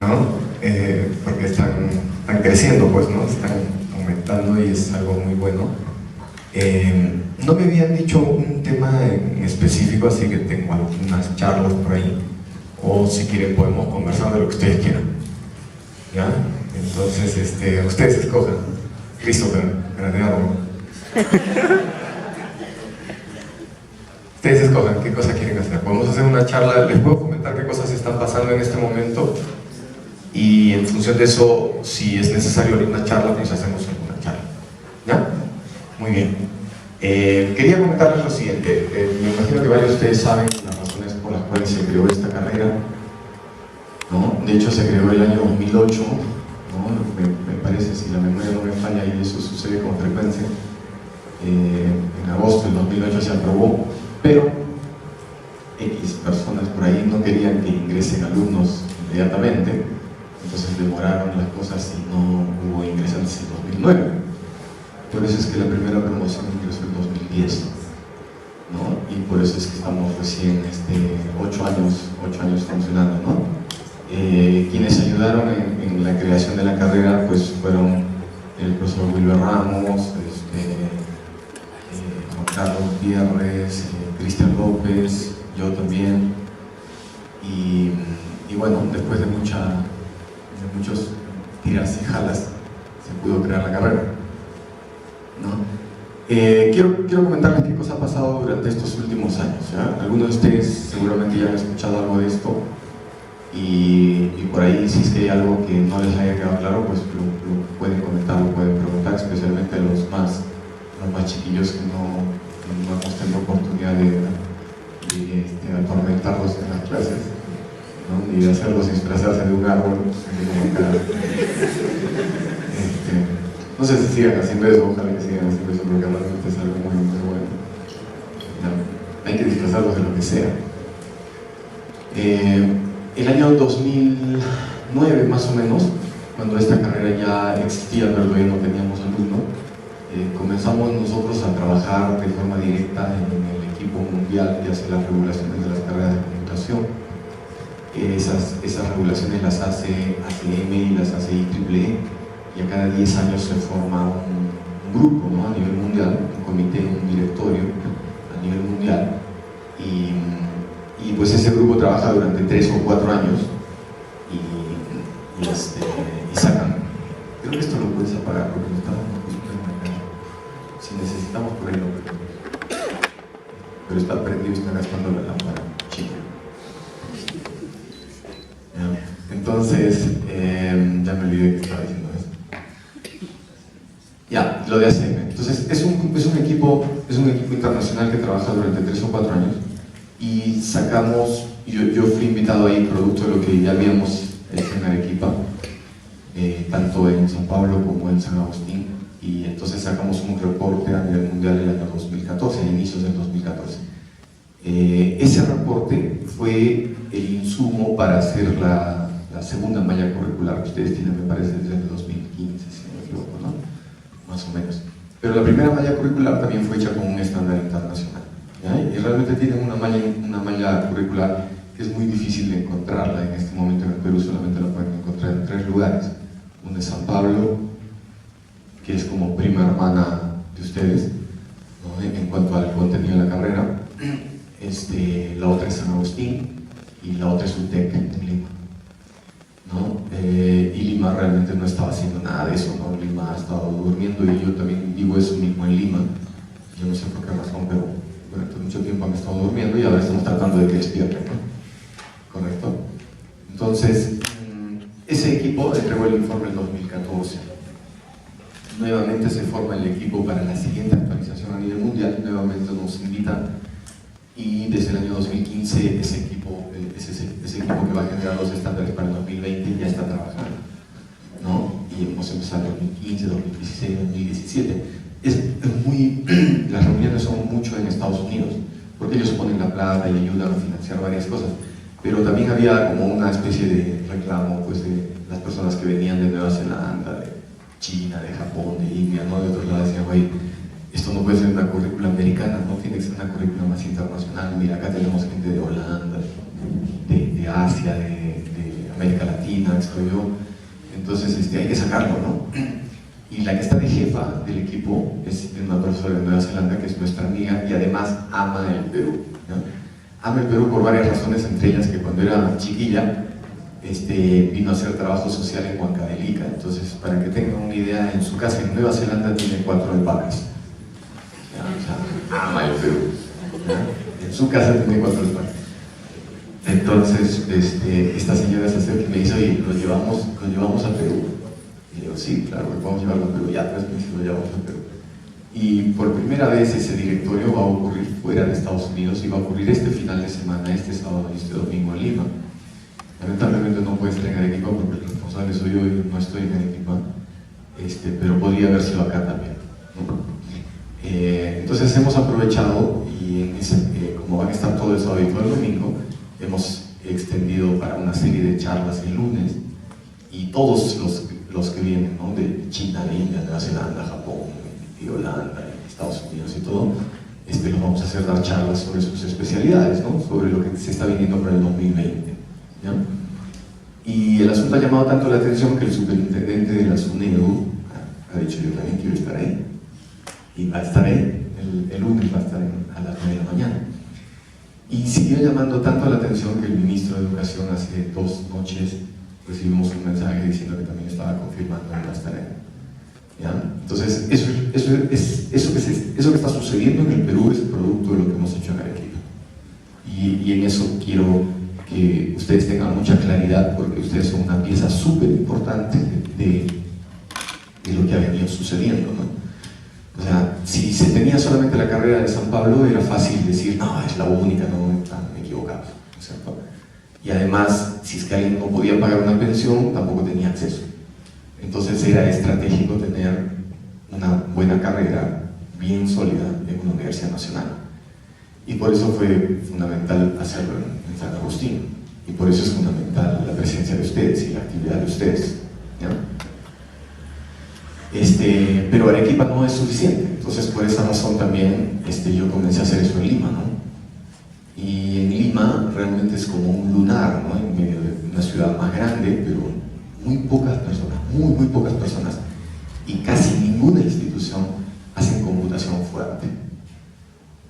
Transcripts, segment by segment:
¿no? Porque están creciendo, pues, ¿no? Están aumentando y es algo muy bueno. No me habían dicho un tema en específico, así que tengo algunas charlas por ahí, o si quieren podemos conversar de lo que ustedes quieran, ¿ya? Entonces, ustedes escojan. Christopher, graneado. Ustedes escojan qué cosa quieren hacer. Podemos hacer una charla, les puedo comentar qué cosas están pasando en este momento y en función de eso, si es necesario alguna charla, pues hacemos alguna charla, ¿ya? Muy bien. Quería comentarles lo siguiente. Me imagino que varios de ustedes saben las razones por las cuales se creó esta carrera, ¿no? De hecho, se creó el año 2008, ¿no? Me parece, si la memoria no me falla, y eso sucede con frecuencia. En agosto del 2008 se aprobó, pero X personas por ahí no querían que ingresen alumnos inmediatamente, entonces demoraron las cosas y no hubo ingresantes en 2009. Por eso es que la primera promoción ingresó en 2010, ¿no? Y por eso es que estamos recién 8 años funcionando, ¿no? Quienes ayudaron en la creación de la carrera pues fueron el profesor Wilber Ramos, Juan Carlos Gutiérrez, Cristian López, yo también, y bueno, después de muchos tiras y jalas se pudo crear la carrera, ¿no? Quiero comentarles qué cosa ha pasado durante estos últimos años, ¿ya? Algunos de ustedes seguramente ya han escuchado algo de esto, y por ahí si es que hay algo que no les haya quedado claro, pues lo pueden comentar, lo pueden preguntar, especialmente los más chiquillos que no hemos tenido oportunidad de atormentarlos en las clases, ¿no? Ni de hacerlos disfrazarse de un árbol. No sé si sigan haciendo eso, ojalá que sigan haciendo eso, porque realmente es algo muy bueno. ¿No? Hay que disfrazarlos de lo que sea. El año 2009 más o menos, cuando esta carrera ya existía pero todavía no teníamos alumnos, comenzamos nosotros a trabajar de forma directa en el equipo mundial que hace las regulaciones de las carreras de computación. Esas regulaciones las hace ACM y las hace IEEE, y a cada 10 años se forma un grupo, ¿no? A nivel mundial, un comité, un directorio a nivel mundial, y pues ese grupo trabaja durante 3 o 4 años y sacan. Creo que esto lo puedes apagar porque no está dando justo en la cara. Si necesitamos por ahí lo podemos. Pero está prendido, está gastando la lámpara chica. Entonces, ya me olvidé que estaba diciendo eso. Ya, lo de ACM. Entonces, es un equipo internacional que trabaja durante 3 o 4 años y sacamos, yo fui invitado ahí producto de lo que ya habíamos hecho en Arequipa, tanto en San Pablo como en San Agustín, y entonces sacamos un reporte a nivel mundial en el año 2014, a inicios del 2014. Ese reporte fue el insumo para hacer la segunda malla curricular que ustedes tienen, me parece, desde el 2015, si no me equivoco, ¿no? Más o menos. Pero la primera malla curricular también fue hecha con un estándar internacional, ¿ya? Y realmente tienen una malla curricular que es muy difícil de encontrarla en este momento en el Perú. Solamente la pueden encontrar en 3 lugares. Uno es San Pablo, que es como prima hermana de ustedes, ¿no? En cuanto al contenido de la carrera. La otra es San Agustín y la otra es UTEC en Lima, ¿no? Y Lima realmente no estaba haciendo nada de eso, ¿no? Lima ha estado durmiendo, y yo también digo eso mismo en Lima. Yo no sé por qué razón, pero durante mucho tiempo han estado durmiendo y ahora estamos tratando de que despierten, ¿no? ¿Correcto? Entonces, ese equipo entregó el informe en 2014. Nuevamente se forma el equipo para la siguiente actualización a nivel mundial, nuevamente nos invitan, y desde el año 2015 ese equipo que va a generar los estándares para el 2020 ya está trabajando, ¿no? Y hemos empezado en 2015, 2016, 2017. Las reuniones son mucho en Estados Unidos, porque ellos ponen la plata y ayudan a financiar varias cosas, pero también había como una especie de reclamo, pues, de las personas que venían de Nueva Zelanda, de China, de Japón, de India, ¿no? De otros lados. Decían, oye, esto no puede ser una currícula americana, no tiene que ser una currícula más internacional. Mira, acá tenemos gente de Holanda, de Asia, de América Latina, estoy yo. Entonces hay que sacarlo, ¿no? Y la que está de jefa del equipo es una profesora de Nueva Zelanda que es nuestra amiga y además ama el Perú, ¿no? Ama el Perú por varias razones, entre ellas que cuando era chiquilla vino a hacer trabajo social en Huancavelica. Entonces, para que tengan una idea, en su casa en Nueva Zelanda tiene 4 alpacas. O sea, ama el Perú, ¿no? En su casa tiene 4 alpacas. Entonces, esta señora se acerca y me dice, oye, ¿los llevamos a Perú? Y yo, sí, claro, vamos a llevarlo a Perú. Ya 3 meses lo llevamos a Perú. Y por primera vez ese directorio va a ocurrir fuera de Estados Unidos y va a ocurrir este final de semana, este sábado y este domingo en Lima. Lamentablemente no puede estar en Arequipa porque el responsable soy yo y no estoy en Arequipa, pero podría haber sido acá también, ¿no? Entonces hemos aprovechado y como van a estar todo el sábado y todo el domingo, hemos extendido para una serie de charlas el lunes y todos los que vienen, ¿no? De China, de India, Nueva Zelanda, Japón, y Holanda, y Estados Unidos y todo, los vamos a hacer dar charlas sobre sus especialidades, ¿no? Sobre lo que se está viniendo para el 2020. ¿Ya? Y el asunto ha llamado tanto la atención que el superintendente de la SUNEDU ha dicho, yo también quiero estar ahí. Y va a estar ahí, el lunes va a estar a las 9 de la mañana. Y siguió llamando tanto la atención que el ministro de Educación hace 2 noches recibimos un mensaje diciendo que también estaba confirmando que va a estar ahí. ¿Ya? Entonces, eso que está sucediendo en el Perú es producto de lo que hemos hecho en Arequipa. Y en eso quiero que ustedes tengan mucha claridad porque ustedes son una pieza súper importante de lo que ha venido sucediendo, ¿no? O sea, si se tenía solamente la carrera de San Pablo era fácil decir, no, es la única, no, están equivocados, ¿no es cierto? Y además, si es que alguien no podía pagar una pensión, tampoco tenía acceso. Entonces era estratégico tener una buena carrera bien sólida en una universidad nacional. Y por eso fue fundamental hacerlo en San Agustín. Y por eso es fundamental la presencia de ustedes y la actividad de ustedes, ¿ya? Pero Arequipa no es suficiente. Entonces por esa razón también yo comencé a hacer eso en Lima, ¿no? Y en Lima realmente es como un lunar, ¿no? En medio de una ciudad más grande, pero muy pocas personas, muy pocas personas. Y casi ninguna institución hace computación fuerte.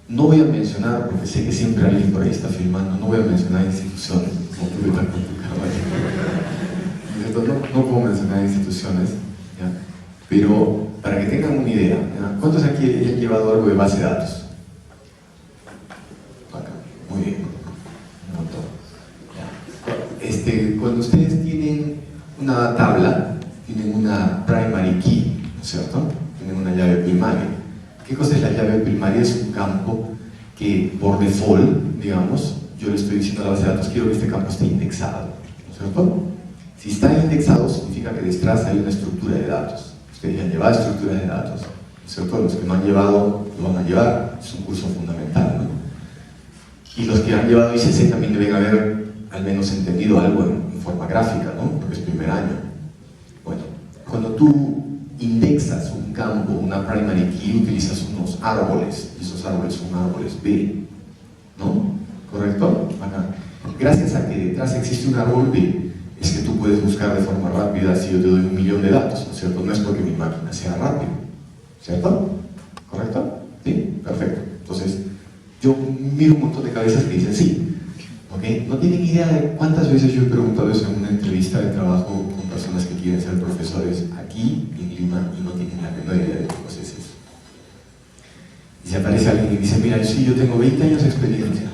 No voy a mencionar, porque sé que siempre alguien por ahí está filmando, no voy a mencionar instituciones, como tuve tan complicado ahí. No puedo mencionar instituciones, ¿ya? Pero para que tengan una idea, ¿ya? ¿Cuántos aquí han llevado algo de base de datos? Acá, muy bien, un montón. ¿Ya? Cuando ustedes tienen una tabla, tienen una primary key, ¿no es cierto? Tienen una llave primaria. ¿Qué cosa es la llave primaria? Es un campo que por default, digamos, yo le estoy diciendo a la base de datos, quiero que este campo esté indexado, ¿no es cierto? Si está indexado, significa que detrás hay una estructura de datos. Ustedes han llevado estructuras de datos, ¿no es cierto? Los que no han llevado, lo van a llevar, es un curso fundamental, ¿no? Y los que han llevado ICC también deben haber al menos entendido algo en forma gráfica, ¿no? Porque es primer año. Bueno, cuando tú indexas un campo, una primary key, utilizas unos árboles, y esos árboles son árboles B, ¿no? ¿Correcto? Acá. Gracias a que detrás existe un árbol B, es que tú puedes buscar de forma rápida si yo te doy 1.000.000 de datos, ¿no es cierto? No es porque mi máquina sea rápida, ¿cierto? ¿Correcto? Sí, perfecto. Entonces, yo miro un montón de cabezas que dicen sí, ¿ok? No tienen idea de cuántas veces yo he preguntado eso en una entrevista de trabajo con personas que quieren ser profesores aquí en Lima y no tienen la menor idea de qué cosa es eso. Y si aparece alguien y dice, mira, sí, yo tengo 20 años de experiencia.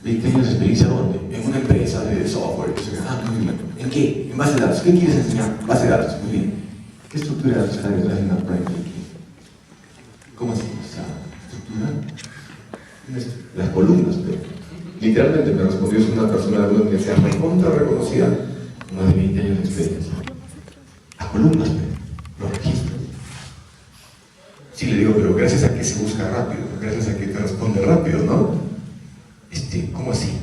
¿20 años de experiencia dónde? En una empresa de software. Ah, muy bien. ¿En qué? En base de datos. ¿Qué quieres enseñar? Base de datos. Muy bien. ¿Qué estructura de datos está detrás de una primary key? ¿Cómo así? ¿Esa estructura? Las columnas, pero literalmente me respondió es una persona de una universidad recontra reconocida, más de 20 años de experiencia. Las columnas, los registros. Sí, le digo, pero gracias a que se busca rápido, gracias a que te responde rápido, ¿no? ¿Cómo así?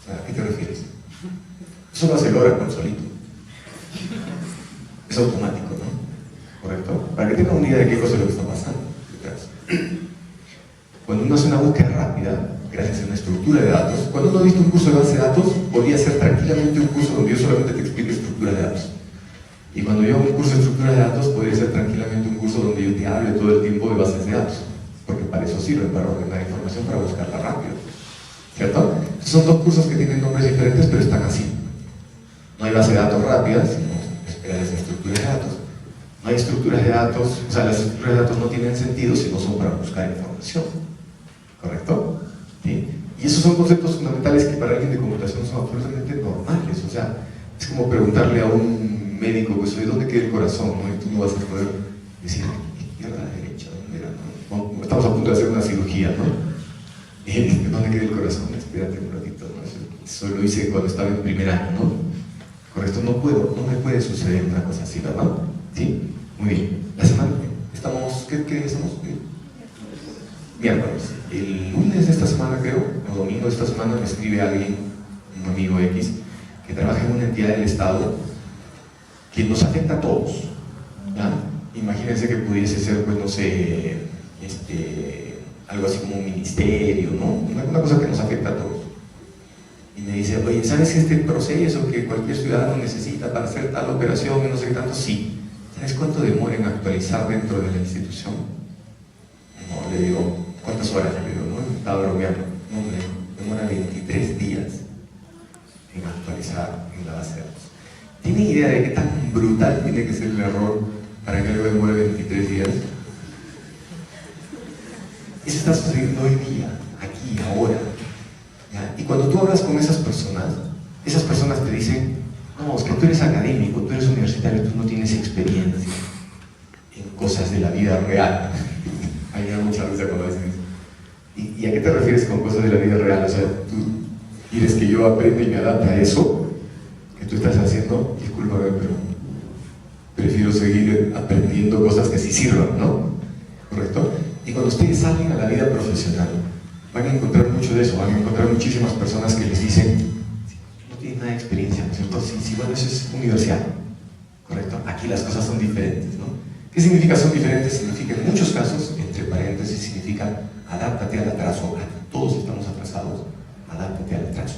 ¿A qué te refieres? Eso lo hace el Oracle solito. Es automático, ¿no? ¿Correcto? Para que tengan una idea de qué cosa es lo que está pasando detrás. Cuando uno hace una búsqueda rápida, gracias a una estructura de datos, cuando uno ha visto un curso de base de datos, podría ser tranquilamente un curso donde yo solamente te explique estructura de datos. Y cuando yo hago un curso de estructura de datos, podría ser tranquilamente un curso donde yo te hable todo el tiempo de bases de datos, porque para eso sirve, para ordenar información, para buscarla rápido, ¿cierto? Entonces son dos cursos que tienen nombres diferentes, pero están así. No hay base de datos rápidas, sino especiales en estructuras de datos. No hay estructuras de datos, o sea, las estructuras de datos no tienen sentido si no son para buscar información, ¿correcto? ¿Sí? Y esos son conceptos fundamentales que para alguien de computación son absolutamente normales. O sea, es como preguntarle a un médico, pues, ¿de dónde queda el corazón? ¿No? Y tú no vas a poder decir, izquierda, derecha, ¿dónde era? ¿No? Estamos a punto de hacer una cirugía, ¿no? ¿Dónde queda el corazón? Espérate un ratito, ¿no? Eso lo hice cuando estaba en primer año, ¿no? Correcto, no me puede suceder una cosa así, ¿verdad? ¿Sí? Muy bien. La semana, estamos, ¿qué día estamos? Miércoles. El lunes de esta semana, creo, o domingo de esta semana, me escribe alguien, un amigo X, que trabaja en una entidad del Estado que nos afecta a todos, ¿ya? Imagínense que pudiese ser, pues, no sé, algo así como un ministerio, ¿no? Una cosa que nos afecta a todos. Y me dice, oye, ¿sabes este proceso que cualquier ciudadano necesita para hacer tal operación y no sé qué tanto? Sí. ¿Sabes cuánto demora en actualizar dentro de la institución? No, le digo, ¿cuántas horas? Le digo, no, estaba bromeando. No, me demora 23 días en actualizar en la base de datos. ¿Tiene idea de qué tan brutal tiene que ser el error para que algo demore 23 días? Eso está sucediendo hoy día, aquí, ahora. ¿Ya? Y cuando tú hablas con esas personas te dicen, no, es que tú eres académico, tú eres universitario, tú no tienes experiencia en cosas de la vida real. A mí me da mucha risa cuando dicen eso. ¿Y a qué te refieres con cosas de la vida real? O sea, tú quieres que yo aprenda y me adapte a eso que tú estás haciendo. Discúlpame, pero prefiero seguir aprendiendo cosas que sí sirvan, ¿no? ¿Correcto? Y cuando ustedes salen a la vida profesional, van a encontrar mucho de eso, van a encontrar muchísimas personas que les dicen, no tienen nada de experiencia, ¿no es cierto? Sí, bueno, eso es universidad, ¿correcto? Aquí las cosas son diferentes, ¿no? ¿Qué significa son diferentes? Significa en muchos casos, entre paréntesis, significa adáptate al atraso. Todos estamos atrasados, adáptate al atraso.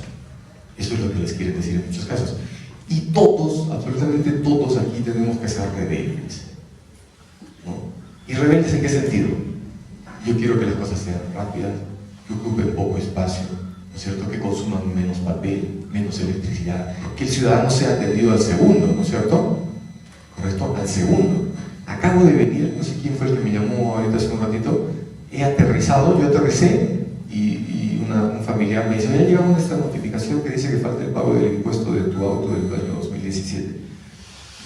Eso es lo que les quiere decir en muchos casos. Y todos, absolutamente todos aquí tenemos que ser rebeldes, ¿no? ¿Y rebeldes en qué sentido? Yo quiero que las cosas sean rápidas, que ocupen poco espacio, ¿no es cierto? Que consuman menos papel, menos electricidad, que el ciudadano sea atendido al segundo, ¿no es cierto? ¿Correcto? Al segundo. Acabo de venir, no sé quién fue el que me llamó ahorita hace un ratito, he aterrizado, yo aterricé y un familiar me dice, ya llegamos a esta notificación que dice que falta el pago del impuesto de tu auto del año 2017.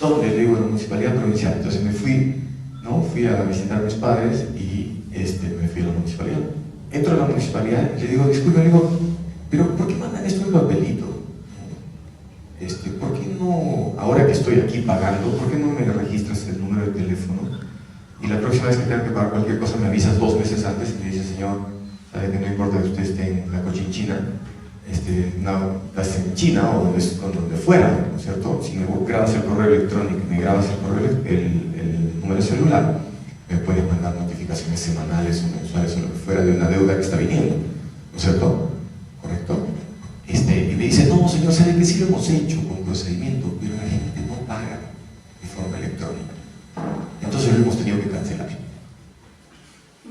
¿Dónde? Le digo, en la municipalidad provincial. Entonces me fui, ¿no? Fui a visitar a mis padres y me fui a la municipalidad. Entro a la municipalidad y le digo, disculpe, le digo, pero ¿por qué mandan esto en papelito? ¿Por qué no, ahora que estoy aquí pagando, por qué no me registras el número de teléfono? Y la próxima vez que tenga que pagar cualquier cosa me avisas 2 meses antes y me dices, señor, sabe que no importa que usted esté en la Cochinchina, no, estás en China o donde fuera, ¿no es cierto? Si me grabas el correo electrónico, me grabas el número celular, me puedes mandar notificaciones semanales o mensuales o lo que fuera de una deuda que está viniendo, ¿no es cierto? ¿Correcto? Y me dice, no, señor, sabe que sí lo hemos hecho con procedimiento, pero la gente no paga de forma electrónica. Entonces lo hemos tenido que cancelar,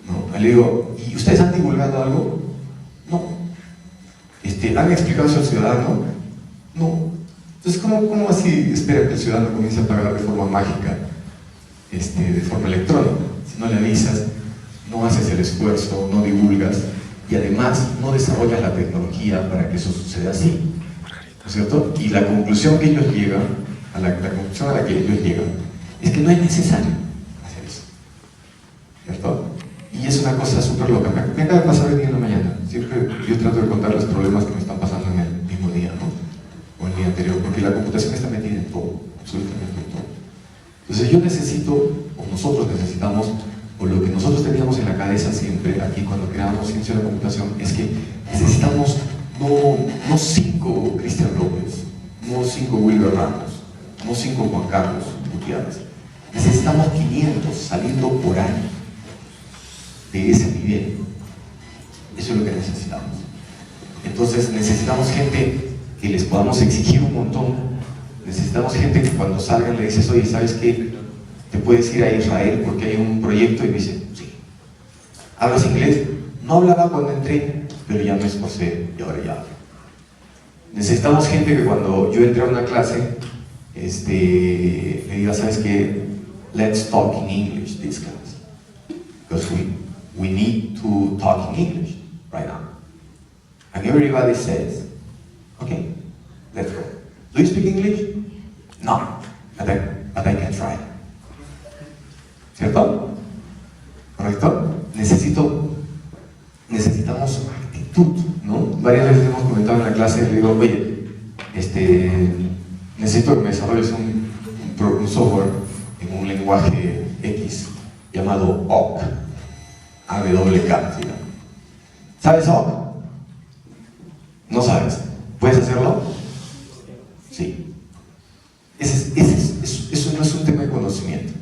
¿no? Le digo, ¿y ustedes han divulgado algo? No. ¿Han explicado eso al ciudadano? No. Entonces, ¿cómo así espera que el ciudadano comience a pagar de forma mágica, de forma electrónica? Si no le avisas, no haces el esfuerzo, no divulgas y además no desarrollas la tecnología para que eso suceda así, ¿no es cierto? Y la conclusión que ellos llegan, la conclusión a la que ellos llegan, es que no es necesario hacer eso, ¿cierto? Y es una cosa súper loca. Me acaba de pasar hoy día en la mañana. Siempre yo trato de contar los problemas que me están pasando en el mismo día, ¿no? O el día anterior, porque la computación está metida en todo, absolutamente en todo. Entonces yo necesito, o nosotros necesitamos, o lo que nosotros teníamos en la cabeza siempre, aquí cuando creamos ciencia de la computación, es que necesitamos no 5 Cristian López, no 5 Wilber Ramos, no 5 Juan Carlos Gutiérrez. Necesitamos 500 saliendo por año de ese nivel. Eso es lo que necesitamos. Entonces necesitamos gente que les podamos exigir un montón. Necesitamos gente que cuando salgan le dices, oye, ¿sabes qué? Te puedes ir a Israel porque hay un proyecto, y me dicen, sí. ¿Hablas inglés? No hablaba cuando entré, pero ya me esforcé y ahora ya hablo. Necesitamos gente que cuando yo entre a una clase, le diga, ¿sabes qué? Let's talk in English this class. Because we need to talk in English right now. And everybody says, okay, let's go. Do you speak English? No, but I can try. ¿Cierto? ¿Correcto? Necesitamos actitud, ¿no? Varias veces hemos comentado en la clase, le digo, oye, necesito que me desarrolles un software en un lenguaje X llamado awk, AWK, ¿sí? ¿Sabes awk? ¿No sabes? ¿Puedes hacerlo? Sí. Eso no es un tema de conocimiento,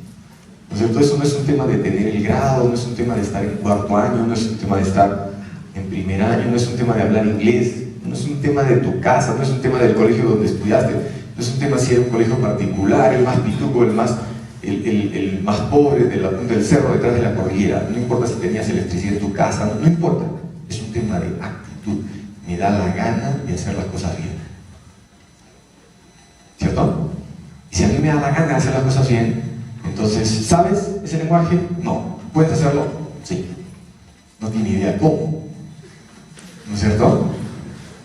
¿no es cierto? Eso no es un tema de tener el grado, no es un tema de estar en cuarto año, no es un tema de estar en primer año, no es un tema de hablar inglés, no es un tema de tu casa, no es un tema del colegio donde estudiaste, no es un tema si era un colegio particular, el más pituco, el más pobre de la punta del cerro detrás de la cordillera. No importa si tenías electricidad en tu casa, no importa, es un tema de actitud. Me da la gana de hacer las cosas bien, ¿cierto? Y si a mí me da la gana de hacer las cosas bien, entonces, ¿sabes ese lenguaje? No. ¿Puedes hacerlo? Sí. No tiene idea cómo, ¿no es cierto?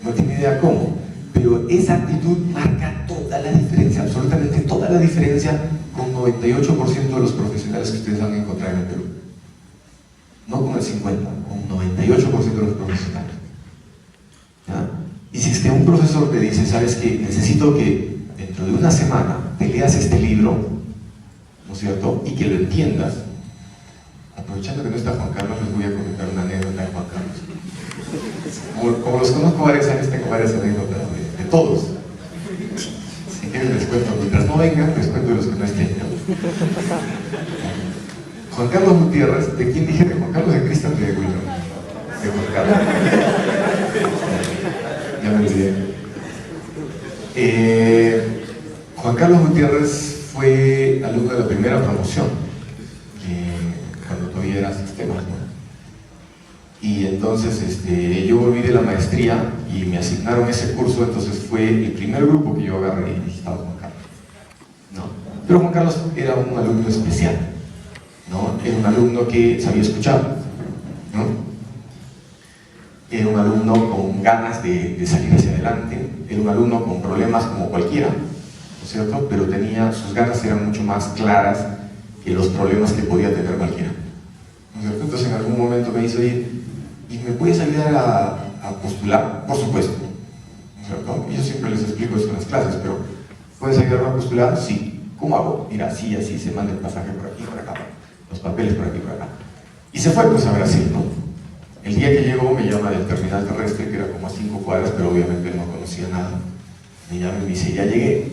No tiene idea cómo, pero esa actitud marca toda la diferencia, absolutamente toda la diferencia con 98% de los profesionales que ustedes van a encontrar en el Perú. No con el 50%, con 98% de los profesionales. ¿Ya? Y si es que un profesor te dice, ¿sabes qué? Necesito que dentro de una semana te leas este libro, ¿no es cierto? Y que lo entiendas. Aprovechando que no está Juan Carlos, les voy a comentar una anécdota de Juan Carlos. Como los conozco varios años, tengo varias anécdotas de todos. Si quieren les cuento, mientras no vengan, les cuento de los que no estén. Juan Carlos Gutiérrez, ¿de quién dije? ¿De Juan Carlos, de Cristian, de Wilson? De Juan Carlos. Ya me olvidé. Juan Carlos Gutiérrez fue alumno de la primera promoción, cuando todavía era sistemas, ¿no? Y entonces yo volví de la maestría y me asignaron ese curso, entonces fue el primer grupo que yo agarré y estaba Juan Carlos, ¿no? Pero Juan Carlos era un alumno especial, ¿no? Era un alumno que sabía escuchar, ¿no? Era un alumno con ganas de salir hacia adelante, era un alumno con problemas como cualquiera, ¿no es cierto? Pero sus ganas eran mucho más claras que los problemas que podía tener cualquiera, ¿no es cierto? Entonces en algún momento me dice, oye, ¿y me puedes ayudar a postular? Por supuesto, ¿no es cierto? Y yo siempre les explico eso en las clases, pero ¿puedes ayudarme a postular? Sí. ¿Cómo hago? Mira, así, así, se manda el pasaje por aquí, por acá, los papeles por aquí, por acá. Y se fue pues a Brasil, ¿no? El día que llegó me llama del terminal terrestre, que era como a 5 cuadras, pero obviamente no conocía nada. Me llama y me dice, ya llegué.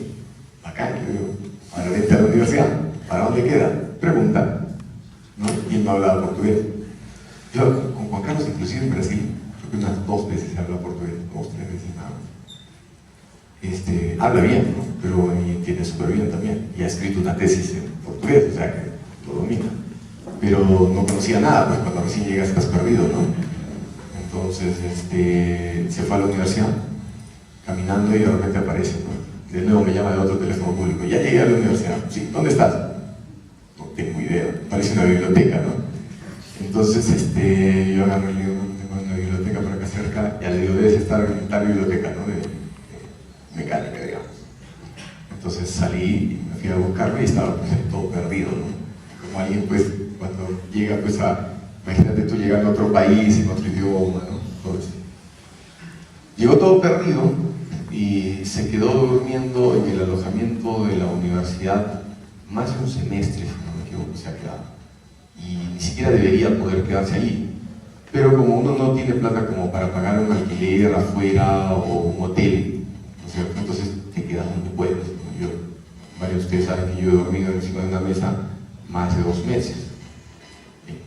Acá, yo digo, ahora vente a la universidad. ¿Para dónde queda? Pregunta, ¿no? Y él no hablaba portugués. Yo, con Juan Carlos, inclusive en Brasil, creo que unas 2 veces se habla portugués, 2, 3 veces nada más. Habla bien, ¿no? Pero entiende súper bien también. Y ha escrito una tesis en portugués, o sea que lo domina. Pero no conocía nada, pues cuando recién llegas estás perdido, ¿no? Entonces, se fue a la universidad, caminando y de repente aparece, ¿no? De nuevo me llama de otro teléfono público. Ya llegué a la universidad. Sí, ¿dónde estás? No tengo idea. Parece una biblioteca, ¿no? Entonces, yo agarré y le digo, tengo una biblioteca por acá cerca. Ya le digo, debes estar en tal biblioteca, ¿no? De mecánica, digamos. Entonces salí y me fui a buscarme y estaba pues, todo perdido, ¿no? Como alguien, pues, cuando llega, pues, imagínate tú llegando a otro país, en otro idioma, ¿no? Todo eso. Llegó todo perdido y se quedó durmiendo en el alojamiento de la universidad más de un semestre, si no me equivoco, se ha quedado. Y ni siquiera debería poder quedarse allí. Pero como uno no tiene plata como para pagar un alquiler afuera o un hotel, ¿no es cierto? Entonces te quedas donde puedes. Varios de ustedes saben que yo he dormido encima de una mesa más de 2 meses en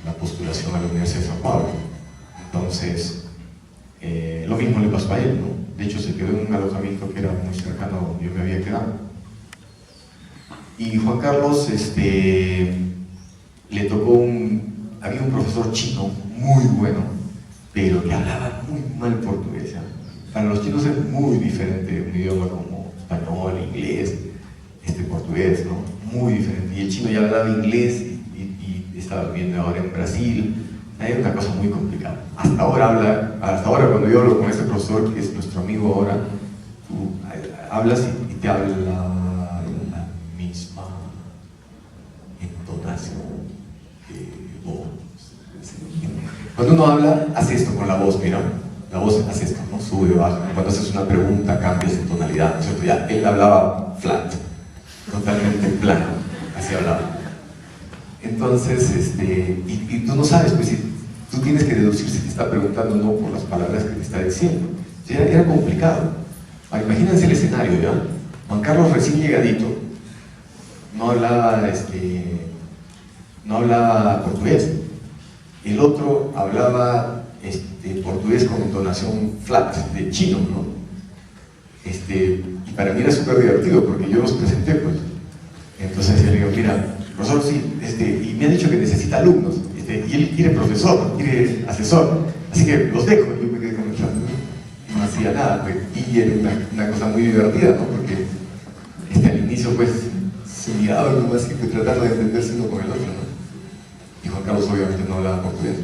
la postulación a la Universidad de São Paulo. Entonces, lo mismo le pasó a él, ¿no? De hecho, se quedó en un alojamiento que era muy cercano a donde yo me había quedado. Y Juan Carlos, le tocó había un profesor chino muy bueno, pero que hablaba muy mal portugués, ¿eh? Para los chinos es muy diferente un idioma como español, inglés, portugués, ¿no? Muy diferente. Y el chino ya hablaba inglés y estaba viviendo ahora en Brasil. Es una cosa muy complicada. Hasta ahora cuando yo hablo con este profesor, que es nuestro amigo ahora, tú hablas y te habla en la misma entonación que vos. Cuando uno habla, hace esto con la voz, mira. La voz hace esto, ¿no? Sube, baja. Cuando haces una pregunta, cambias de tonalidad, ¿no es cierto? Ya, él hablaba flat, totalmente plano, así hablaba. Entonces, y tú no sabes, pues, si tú tienes que deducir si te está preguntando o no por las palabras que te está diciendo. Era complicado. Imagínense el escenario, ¿ya? Juan Carlos recién llegadito, no hablaba portugués. El otro hablaba portugués con entonación flat, de chino, ¿no? Y para mí era súper divertido porque yo los presenté, pues. Entonces yo le digo, mira, profesor, sí, y me ha dicho que necesita alumnos, y él quiere profesor, quiere asesor, así que los dejo. Y yo me quedé conversando, no hacía nada, pues. Y era una cosa muy divertida, ¿no? Porque al inicio, pues, se miraban como así, pues, tratando de entenderse uno con el otro, ¿no? Y Juan Carlos obviamente no hablaba portugués.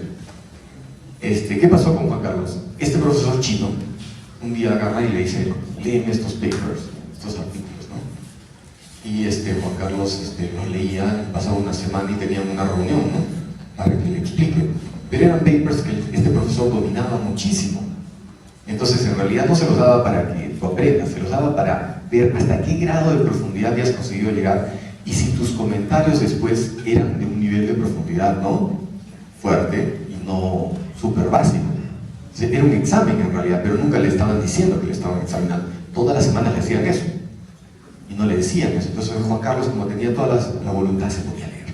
¿Qué pasó con Juan Carlos? Este profesor chino un día agarra y le dice, léeme estos papers, estos artículos, ¿no? Y Juan Carlos los leía, pasaba una semana y tenían una reunión, ¿no? Para que le explique. Pero eran papers que este profesor dominaba muchísimo. Entonces, en realidad no se los daba para que tú aprendas, se los daba para ver hasta qué grado de profundidad habías conseguido llegar y si tus comentarios después eran de un nivel de profundidad, ¿no? Fuerte y no súper básico. Era un examen en realidad, pero nunca le estaban diciendo que le estaban examinando. Todas las semanas le hacían eso y no le decían eso. Entonces Juan Carlos, como tenía toda la voluntad, se ponía a leer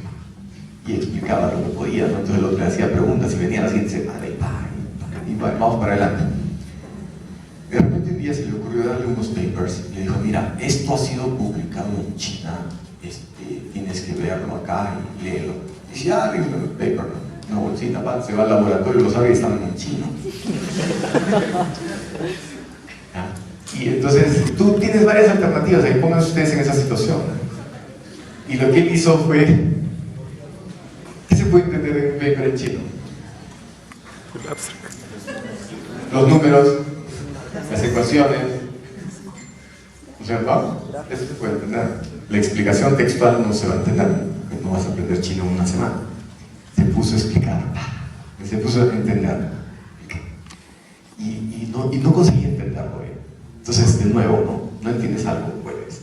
y explicaba lo que podía, ¿no? Entonces el otro le hacía preguntas y venía la siguiente semana y vamos para adelante. De repente un día se le ocurrió darle unos papers y le dijo, mira, esto ha sido publicado en China, tienes que verlo acá y léelo. Y dice, lee el paper, ¿no? Una bolsita, se va al laboratorio, lo sabe y están en chino. Y entonces tú tienes varias alternativas, ahí pónganse ustedes en esa situación. Y lo que él hizo fue, ¿qué se puede entender en un paper en chino? Los números, las ecuaciones, ¿no se va? Eso se puede entender. La explicación textual no se va a entender, no vas a aprender chino en una semana. Se puso a explicar, se puso a entender y no conseguía entenderlo bien. Entonces, de nuevo, no entiendes algo, pues,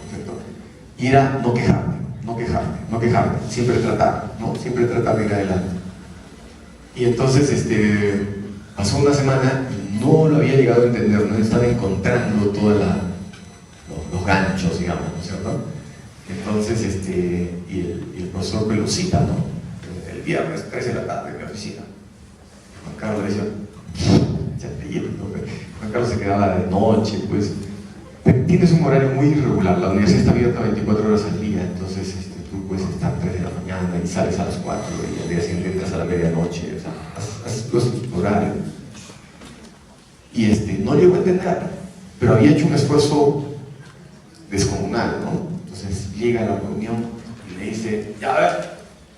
¿cierto? Y era no quejarte, siempre tratar, ¿no? Siempre tratar de ir adelante. Y entonces, pasó una semana y no lo había llegado a entender, no estaba encontrando todos los ganchos, digamos, ¿no es cierto? Entonces, y el profesor me lo cita, ¿no? El viernes, 3 de la tarde, en mi oficina. Juan Carlos le decía, ya te llevo, ¿no? Juan Carlos se quedaba de noche, pues. Tienes un horario muy irregular, la universidad está abierta 24 horas al día, entonces tú puedes estar 3 de la mañana y sales a las 4 y al día siguiente entras a la medianoche, o sea, haces tu horario. Y no llegó a entender, pero había hecho un esfuerzo descomunal, ¿no? Entonces llega a la reunión y le dice, ya a ver,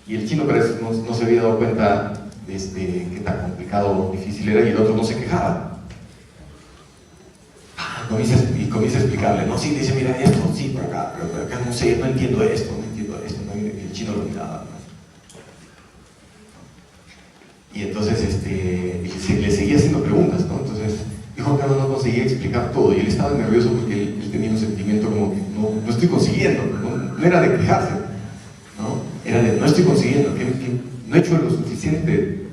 y el chino parece no se había dado cuenta de qué tan complicado o difícil era y el otro no se quejaba. Y comienza a explicarle, no, sí, dice, mira esto, sí, por acá, pero por acá no sé, no entiendo esto, ¿no? Y el chino lo miraba. Y entonces le seguía haciendo preguntas, ¿no? Entonces, y Juan Carlos no conseguía explicar todo y él estaba nervioso porque él tenía un sentimiento como que no estoy consiguiendo, no era de quejarse, ¿no? Era de no estoy consiguiendo, que no he hecho lo suficiente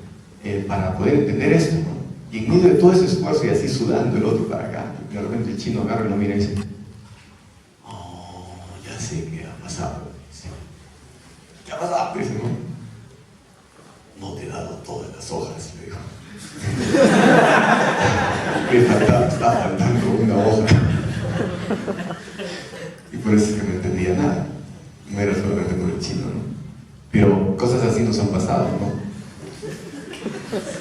para poder entender esto, ¿no? Y en medio de todo ese esfuerzo y así sudando el otro para acá, de repente el chino agarra y lo mira y dice, oh, ya sé qué ha pasado. ¿Qué ha pasado? Dice, no te he dado todas las hojas, le dijo. estaba faltando una hoja. Y por eso es que no entendía nada. No era solamente por el chino, ¿no? Pero cosas así nos han pasado, ¿no?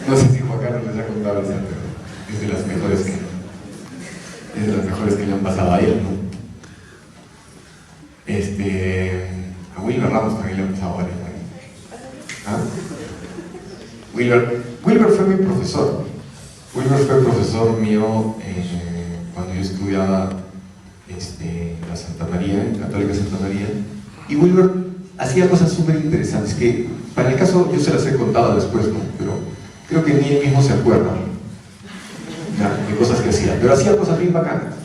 No sé si Juan Carlos les ha contado esa, pero es de las mejores que le han pasado a él, ¿no? A Wilber Ramos también le han pasado varias, ¿no? ¿Ah? Wilber fue mi profesor. Wilber fue profesor mío cuando yo estudiaba en la Santa María, en Católica Santa María. Y Wilber hacía cosas súper interesantes que, para el caso, yo se las he contado después, ¿no? Pero creo que ni él mismo se acuerda, ¿ya? De cosas que hacía. Pero hacía cosas bien bacanas.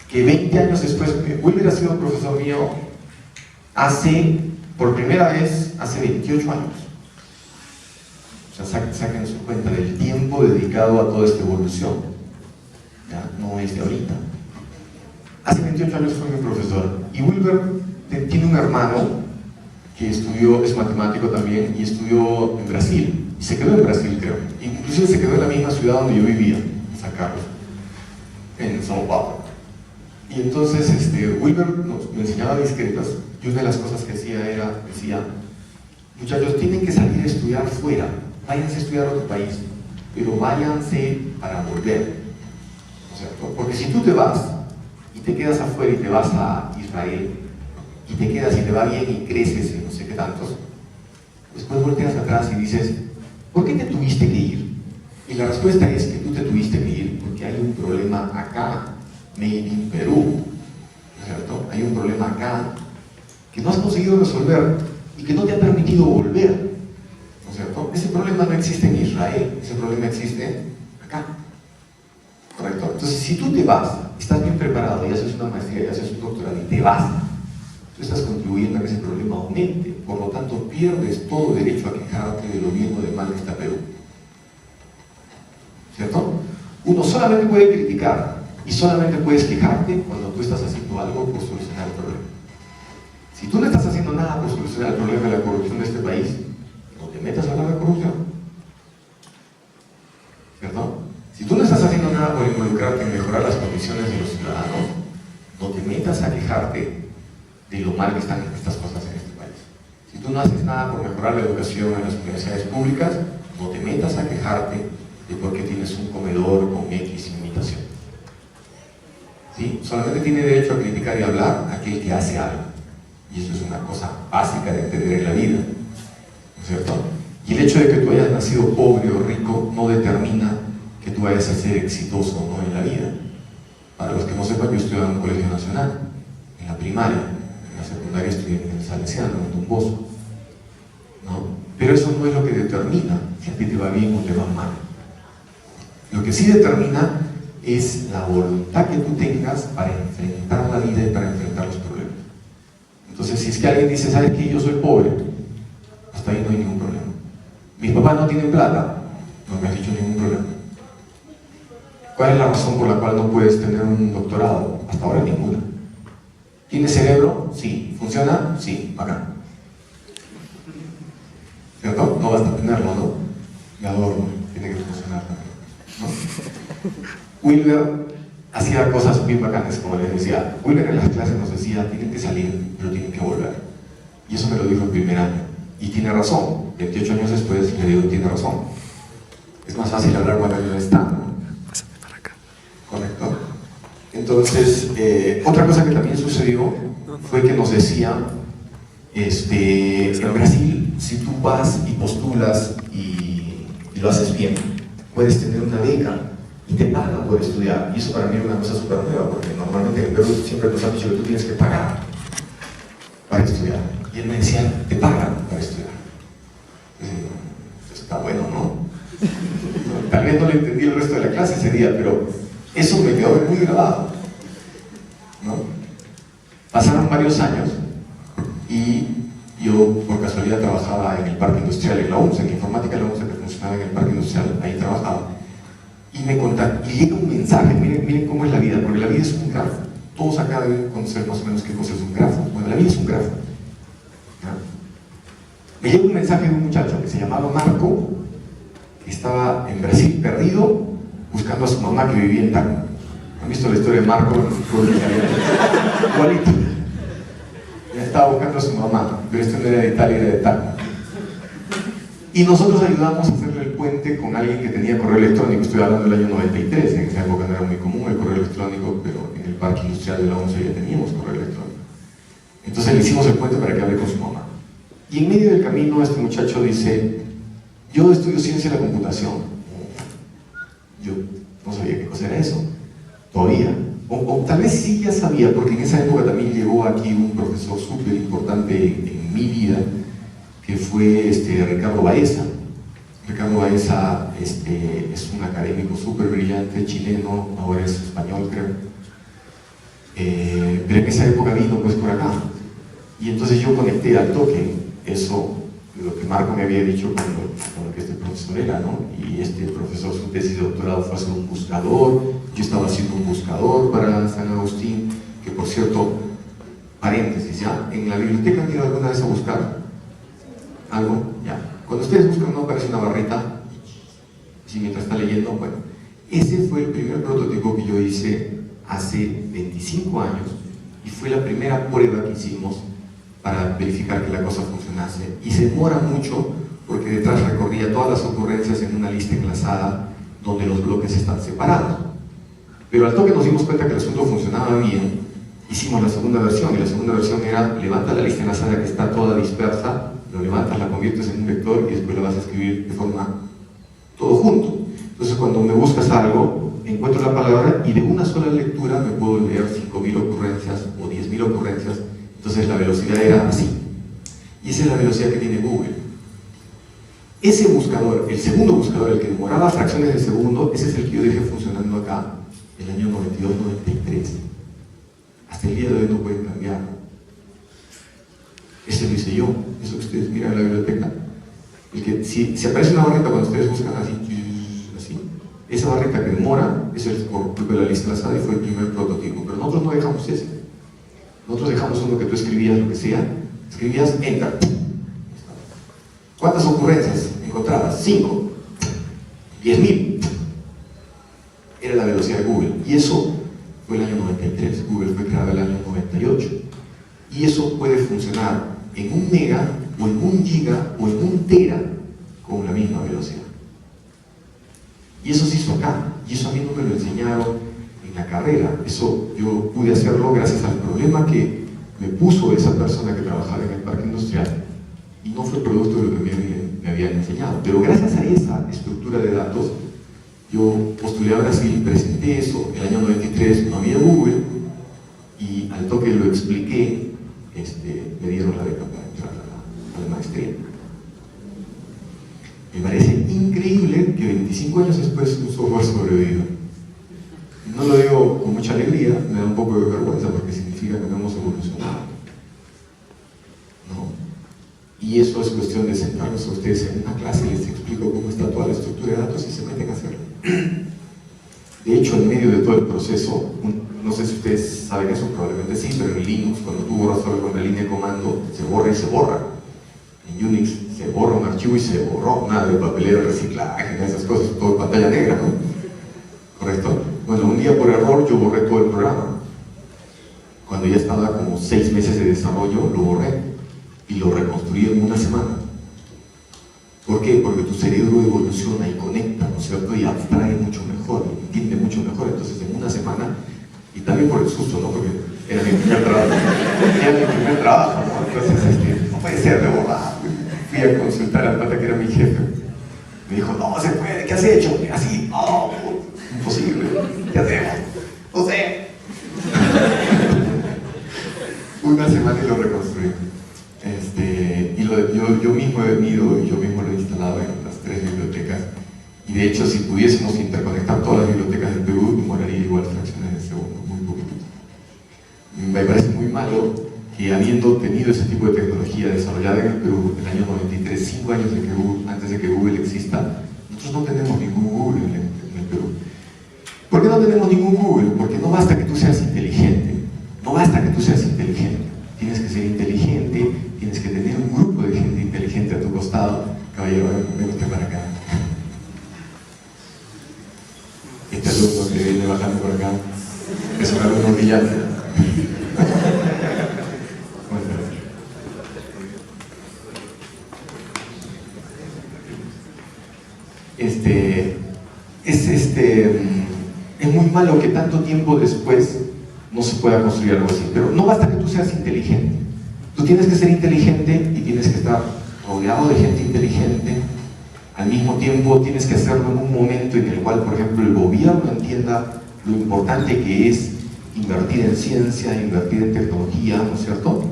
Que 20 años después, Wilber ha sido profesor mío por primera vez, hace 28 años. O sea, saquen su cuenta del tiempo dedicado a toda esta evolución. ¿Ya? No es de ahorita. Hace 28 años fue mi profesor. Y Wilber tiene un hermano que es matemático también, y estudió en Brasil. Y se quedó en Brasil, creo. Inclusive se quedó en la misma ciudad donde yo vivía, en San Carlos, en São Paulo. Y entonces Wilber me enseñaba discretas, y una de las cosas que decía, muchachos, tienen que salir a estudiar fuera, váyanse a estudiar a otro país, pero váyanse para volver, ¿no es cierto? Porque si tú te vas, y te quedas afuera, y te vas a Israel, y te quedas y te va bien, y creces, y no sé qué tantos, después volteas atrás y dices, ¿por qué te tuviste que ir? Y la respuesta es que tú te tuviste que ir porque hay un problema acá, made in Perú, ¿no es cierto? Hay un problema acá que no has conseguido resolver y que no te ha permitido volver, ¿no es cierto? Ese problema no existe en Israel, ese problema existe acá, ¿correcto? Entonces, si tú te vas, estás bien preparado y haces una maestría y haces un doctorado y te vas, tú estás contribuyendo a que ese problema aumente, por lo tanto pierdes todo derecho a quejarte de lo bien o de mal que está Perú, ¿cierto? Uno solamente puede criticar y solamente puedes quejarte cuando tú estás haciendo algo por solucionar el problema. Si tú no estás haciendo nada por solucionar el problema de la corrupción de este país, no te metas a hablar de corrupción, ¿cierto? Si tú no estás haciendo nada por involucrarte en mejorar las condiciones de los ciudadanos, no te metas a quejarte de lo mal que están estas cosas en este país. Si tú no haces nada por mejorar la educación en las universidades públicas, no te metas a quejarte de por qué tienes un comedor con X limitación. ¿Sí? Solamente tiene derecho a criticar y hablar aquel que hace algo. Y eso es una cosa básica de entender en la vida, ¿no es cierto? Y el hecho de que tú hayas nacido pobre o rico no determina que tú vayas a ser exitoso o no en la vida. Para los que no sepan, yo estudiaba en un colegio nacional, en la primaria. En la secundaria estudié en el Salesiano, en Don Bosco, ¿no? Pero eso no es lo que determina si a ti te va bien o te va mal. Lo que sí determina es la voluntad que tú tengas para enfrentar la vida y para enfrentar los problemas. Entonces, si es que alguien dice, ¿sabes qué? Yo soy pobre, hasta ahí no hay ningún problema. Mis papás no tienen plata, no me has dicho ningún problema. ¿Cuál es la razón por la cual no puedes tener un doctorado? Hasta ahora ninguna. ¿Tienes cerebro? Sí. ¿Funciona? Sí. Bacán. ¿Cierto? No basta tenerlo, ¿no? Me adorno, tiene que funcionar también, ¿no? Wilber hacía cosas bien bacanas, como les decía. Wilber en las clases nos decía, tienen que salir, pero tienen que volver. Y eso me lo dijo el primer año. Y tiene razón. 28 años después le digo, tiene razón. Es más fácil hablar cuando no está, ¿no? Pásame para acá. Correcto. Entonces, otra cosa que también sucedió fue que nos decía, en Brasil, si tú vas y postulas y lo haces bien, puedes tener una beca y te pagan por estudiar. Y eso para mí es una cosa súper nueva, porque normalmente en Perú siempre nos han dicho que tú tienes que pagar para estudiar. Y él me decía, te pagan para estudiar. Eso está bueno, ¿no? Tal vez no le entendí el resto de la clase ese día, pero eso me quedó muy grabado, ¿no? Pasaron varios años y yo por casualidad trabajaba en el parque industrial en la UNCE, en la informática de la UNCE que funcionaba en el parque industrial, ahí trabajaba. Y me contaron, y llega un mensaje, miren cómo es la vida, porque la vida es un grafo. Todos acá deben conocer más o menos qué cosa es un grafo. Bueno, la vida es un grafo, ¿no? Me llega un mensaje de un muchacho que se llamaba Marco, que estaba en Brasil perdido buscando a su mamá que vivía en Tacna. ¿Han visto la historia de Marco? Igualito. Ya estaba buscando a su mamá, pero este no era de Italia, era de Tacna. Y nosotros ayudamos a hacerle el puente con alguien que tenía correo electrónico. Estoy hablando del año 93, en esa época no era muy común el correo electrónico, pero en el parque industrial de la ONCE ya teníamos correo electrónico. Entonces le hicimos el puente para que hable con su mamá. Y en medio del camino este muchacho dice, yo estudio ciencia de la computación. Yo no sabía qué cosa era eso, todavía. O tal vez sí ya sabía, porque en esa época también llegó aquí un profesor súper importante en mi vida, que fue Ricardo Baeza. Ricardo Baeza es un académico súper brillante, chileno, ahora es español creo. Pero en esa época vino pues por acá. Y entonces yo conecté al toque eso, lo que Marco me había dicho con lo que este profesor era, ¿no? Y este profesor, su tesis de doctorado fue hacer un buscador, yo estaba haciendo un buscador para San Agustín, que por cierto, paréntesis, ¿ya? ¿En la biblioteca han ido alguna vez a buscar algo? Ya. Cuando ustedes buscan no aparece una barrita, si mientras está leyendo, bueno, ese fue el primer prototipo que yo hice hace 25 años y fue la primera prueba que hicimos para verificar que la cosa funcionase, y se demora mucho porque detrás recorría todas las ocurrencias en una lista enlazada donde los bloques están separados. Pero al toque nos dimos cuenta que el asunto funcionaba bien, hicimos la segunda versión, y la segunda versión era levanta la lista enlazada que está toda dispersa, lo levantas, la conviertes en un vector y después lo vas a escribir de forma todo junto. Entonces cuando me buscas algo, encuentro la palabra y de una sola lectura me puedo leer 5.000 ocurrencias o 10.000 ocurrencias. Entonces la velocidad era así. Y esa es la velocidad que tiene Google. Ese buscador, el segundo buscador, el que demoraba fracciones de segundo, ese es el que yo dejé funcionando acá en el año 92-93. Hasta el día de hoy no pueden cambiar. Ese lo hice yo, eso que ustedes miran en la biblioteca. El que, si aparece una barrita cuando ustedes buscan así, esa barrita que demora, es por culpa de la lista enlazada y fue el primer prototipo. Pero nosotros no dejamos ese. Nosotros dejamos uno que tú escribías lo que sea, escribías Enter. ¿Cuántas ocurrencias encontrabas? 5, 10.000. Era la velocidad de Google. Y eso fue el año 93. Google fue creado el año 98. Y eso puede funcionar en 1 mega, o en 1 giga, o en 1 tera, con la misma velocidad. Y eso se hizo acá. Y eso a mí no me lo enseñaron en la carrera. Eso yo pude hacerlo gracias al problema que me puso esa persona que trabajaba en el parque industrial, y no fue producto de lo que me habían enseñado. Pero gracias a esa estructura de datos, yo postulé a Brasil, presenté eso. El año 93 no había Google, y al toque lo expliqué, me dieron la beca para entrar a la maestría. Me parece increíble que 25 años después un software sobreviva. No lo digo con mucha alegría, me da un poco de vergüenza porque significa que no hemos evolucionado, ¿no? Y eso es cuestión de sentarnos a ustedes en una clase y les explico cómo está toda la estructura de datos y se meten a hacerlo. De hecho, en medio de todo el proceso, no sé si ustedes saben eso, probablemente sí, pero en Linux, cuando tú borras algo con la línea de comando, se borra y se borra. En Unix se borra un archivo y se borró, nada de papelera, reciclaje, esas cosas, todo en pantalla negra, ¿no? ¿Correcto? Bueno, un día por error yo borré todo el programa. Cuando ya estaba como 6 meses de desarrollo, lo borré y lo reconstruí en 1 semana. ¿Por qué? Porque tu cerebro evoluciona y conecta, ¿no es cierto? Y abstrae mucho mejor, y entiende mucho mejor. Entonces en 1 semana, y también por el susto, ¿no? Porque era mi primer trabajo. Era mi primer trabajo, ¿no? Entonces, no puede ser, de borrar. Fui a consultar al pata que era mi jefe. Me dijo, no se puede, ¿qué has hecho? Así, no, imposible, ¿qué hacemos? No sé. 1 semana y lo reconstruí. Y yo mismo he venido y yo mismo lo he instalado en las 3 bibliotecas. Y de hecho, si pudiésemos interconectar todas las bibliotecas del Perú, demoraría igual fracciones de segundo, muy poquito. Me parece muy malo que, habiendo tenido ese tipo de tecnología desarrollada en el Perú en el año 93, 5 años antes de que Google exista, nosotros no tenemos ningún Google en el Perú. ¿Por qué no tenemos ningún Google? Porque no basta que tú seas inteligente. No basta que tú seas inteligente. Tienes que ser inteligente, tienes que tener un grupo de gente inteligente a tu costado. Caballero, ven usted para acá. muy malo que tanto tiempo después no se pueda construir algo así. Pero no basta que tú seas inteligente. Tú tienes que ser inteligente y tienes que estar rodeado de gente inteligente. Al mismo tiempo tienes que hacerlo en un momento en el cual, por ejemplo, el gobierno entienda lo importante que es invertir en ciencia, invertir en tecnología, ¿no es cierto?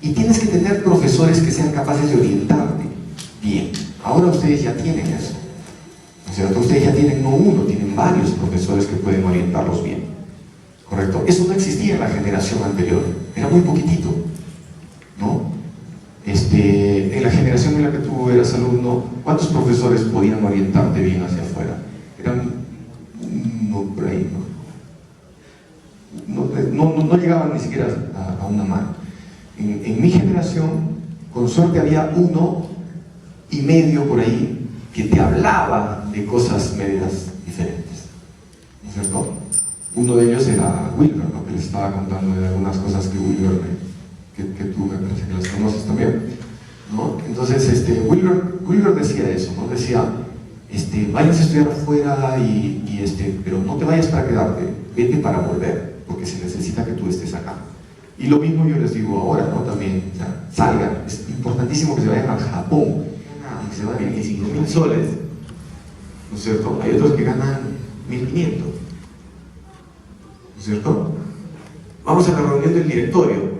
Y tienes que tener profesores que sean capaces de orientarte. Bien, ahora ustedes ya tienen eso, ¿no es cierto? Ustedes ya tienen no uno, tienen varios profesores que pueden orientarlos bien, ¿correcto? Eso no existía en la generación anterior, era muy poquitito, ¿no? En la generación en la que tú eras alumno, ¿cuántos profesores podían orientarte bien hacia afuera? Eran no por ahí, no llegaban ni siquiera a una mano. En mi generación, con suerte había 1,5 por ahí que te hablaba de cosas medias diferentes, ¿no es cierto? Uno de ellos era Wilber, ¿no? Que les estaba contando de algunas cosas que Wilber, que tú me parece que las conoces también, ¿no? Entonces, Wilber decía eso, ¿no? Decía, váyanse a estudiar afuera pero no te vayas para quedarte, vete para volver, porque se necesita que tú estés acá. Y lo mismo yo les digo ahora, ¿no? También, o sea, salgan, es importantísimo que se vayan al Japón, que se vayan 5.000 soles, ¿no es cierto? Hay otros que ganan 1.500, ¿no es cierto? Vamos a la reunión del directorio.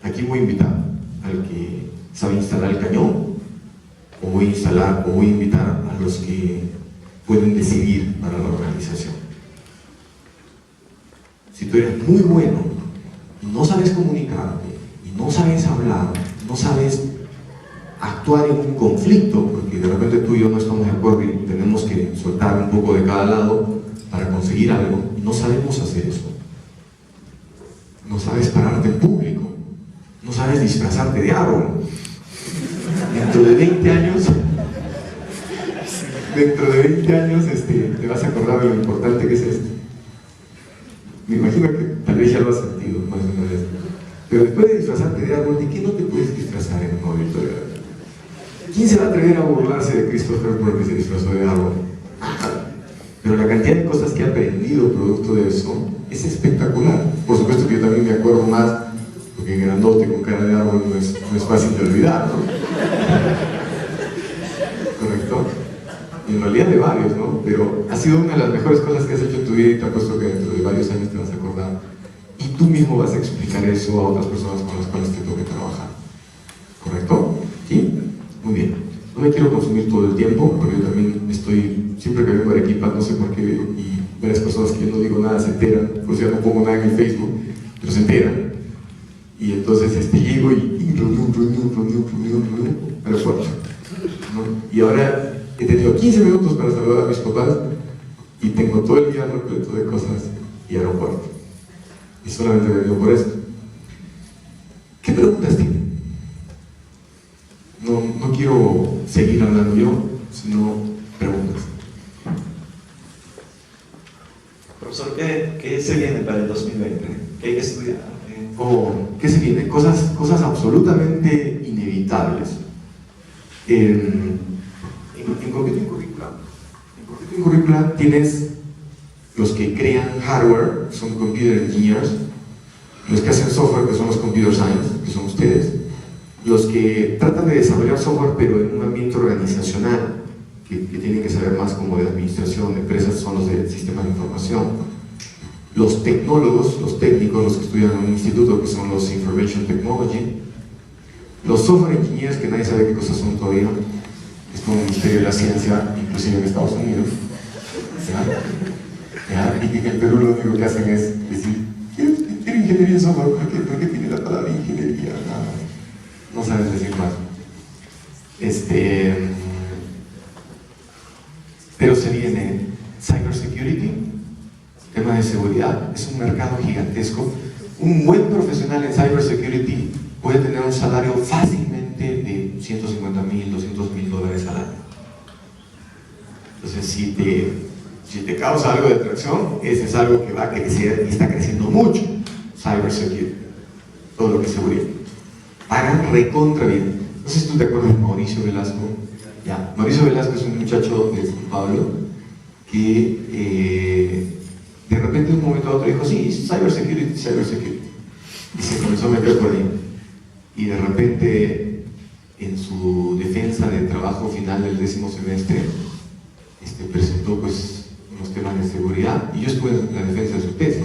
Aquí voy a invitar al que sabe instalar el cañón, o voy a invitar a los que pueden decidir para la organización. Si tú eres muy bueno y no sabes comunicarte, y no sabes hablar, no sabes actuar en un conflicto, porque de repente tú y yo no estamos de acuerdo y tenemos que soltar un poco de cada lado para conseguir algo, no sabemos hacer eso. No sabes pararte en público, no sabes disfrazarte de árbol. Dentro de 20 años, te vas a acordar de lo importante que es esto. Me imagino que tal vez ya lo has sentido más de una vez. Pero después de disfrazarte de árbol, ¿de qué no te puedes disfrazar en un auditorio? ¿Quién se va a atrever a burlarse de Christopher porque se disfrazó de árbol? Pero la cantidad de cosas que he aprendido producto de eso es espectacular. Por supuesto que yo también me acuerdo más, porque grandote con cara de árbol no es fácil de olvidar, ¿no? ¿Correcto? Y en realidad de varios, ¿no? Pero ha sido una de las mejores cosas que has hecho en tu vida y te apuesto que dentro de varios años te vas a acordar. Y tú mismo vas a explicar eso a otras personas con las cuales te toque trabajar. ¿Correcto? ¿Sí? Muy bien. No me quiero consumir todo el tiempo, porque yo también siempre que vengo a Arequipa, no sé por qué, y varias personas que yo no digo nada se enteran, pues ya no pongo nada en el Facebook, pero se enteran. Y entonces llego y reunión, aeropuerto, ¿no? Y ahora he tenido 15 minutos para saludar a mis papás y tengo todo el día repleto de cosas y aeropuerto. Y solamente he venido por eso. ¿Qué preguntas tienen? No quiero seguir hablando yo, sino preguntas. Profesor, ¿qué se viene para el 2020? ¿Qué hay que estudiar? ¿Qué se viene? Cosas absolutamente inevitables. En Computing Curriculum tienes los que crean hardware, son computer engineers, los que hacen software, que son los computer science, que son ustedes, los que tratan de desarrollar software pero en un ambiente organizacional, que tienen que saber más como de administración de empresas, son los de sistemas de información. Los tecnólogos, los técnicos, los que estudian en un instituto, que son los Information Technology. Los software engineers, que nadie sabe qué cosas son todavía, es como el Ministerio de la Ciencia, inclusive en Estados Unidos. ¿Ya? Y que en el Perú lo único que hacen es decir, quiero ingeniería en software, ¿por qué tiene la palabra ingeniería? No saben decir más. Pero se viene cybersecurity, tema de seguridad, es un mercado gigantesco. Un buen profesional en cybersecurity puede tener un salario fácilmente de $150,000, $200,000 al año. Entonces, si te causa algo de atracción, ese es algo que va a crecer y está creciendo mucho. Cybersecurity, todo lo que es seguridad. Pagan recontra bien. No sé si tú te acuerdas de Mauricio Velasco. Ya, Mauricio Velasco es un muchacho de San Pablo que de repente de un momento a otro dijo, sí, cybersecurity. Y se comenzó a meter por ahí. Y de repente, en su defensa de trabajo final del 10º semestre, presentó pues unos temas de seguridad, y yo estuve en la defensa de su tesis.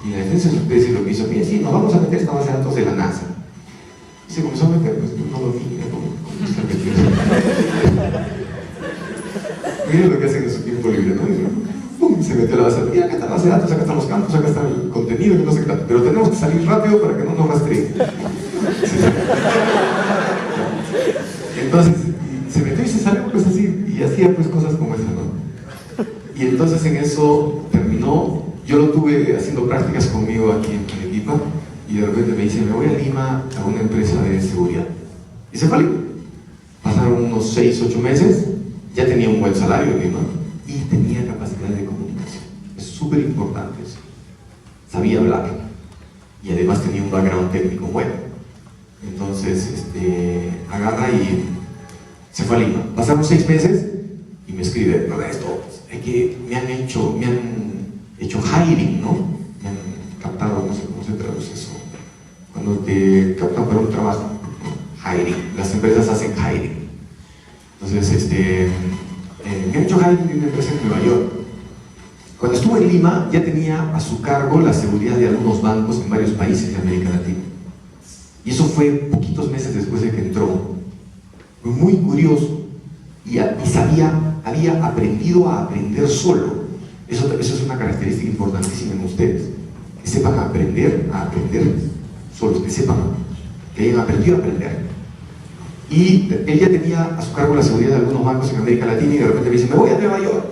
Y en la defensa de su tesis lo que hizo, mira, sí, nos vamos a meter esta base de datos de la NASA. Y se comenzó a meter, pues no lo vi, ¿cómo está metido? Miren lo que hacen en su tiempo libre, ¿no? ¡Pum! Se metió a la base de datos. Mira, acá está la base de datos, acá están los campos, acá está el contenido, no sé qué tal. Pero tenemos que salir rápido para que no nos rastreen. Entonces, se metió y se salió pues así, y hacía pues cosas como esa, ¿no? Y entonces en eso terminó, yo lo tuve haciendo prácticas conmigo aquí en Arequipa, y de repente me dice, me voy a Lima a una empresa de seguridad. Y se fue a Lima. Pasaron unos 6, 8 meses, ya tenía un buen salario en Lima, y tenía capacidad de comunicación. Es súper importante eso. Sabía hablar, y además tenía un background técnico bueno. Entonces, agarra y se fue a Lima. Pasaron 6 meses y me escribe, Ernesto, es que me han hecho hiring, ¿no? Me han captado, no sé cómo se traduce eso. Cuando te captan para un trabajo, ¿no? Hiring. Las empresas hacen hiring. Entonces, me han hecho hiring de una empresa en Nueva York. Cuando estuve en Lima, ya tenía a su cargo la seguridad de algunos bancos en varios países de América Latina. Y eso fue poquitos meses después de que entró. Fue muy curioso y había aprendido a aprender solo. Eso es una característica importantísima en ustedes. Que sepan aprender solos, que sepan, que hayan aprendido a aprender. Y él ya tenía a su cargo la seguridad de algunos bancos en América Latina y de repente me dice, me voy a Nueva York.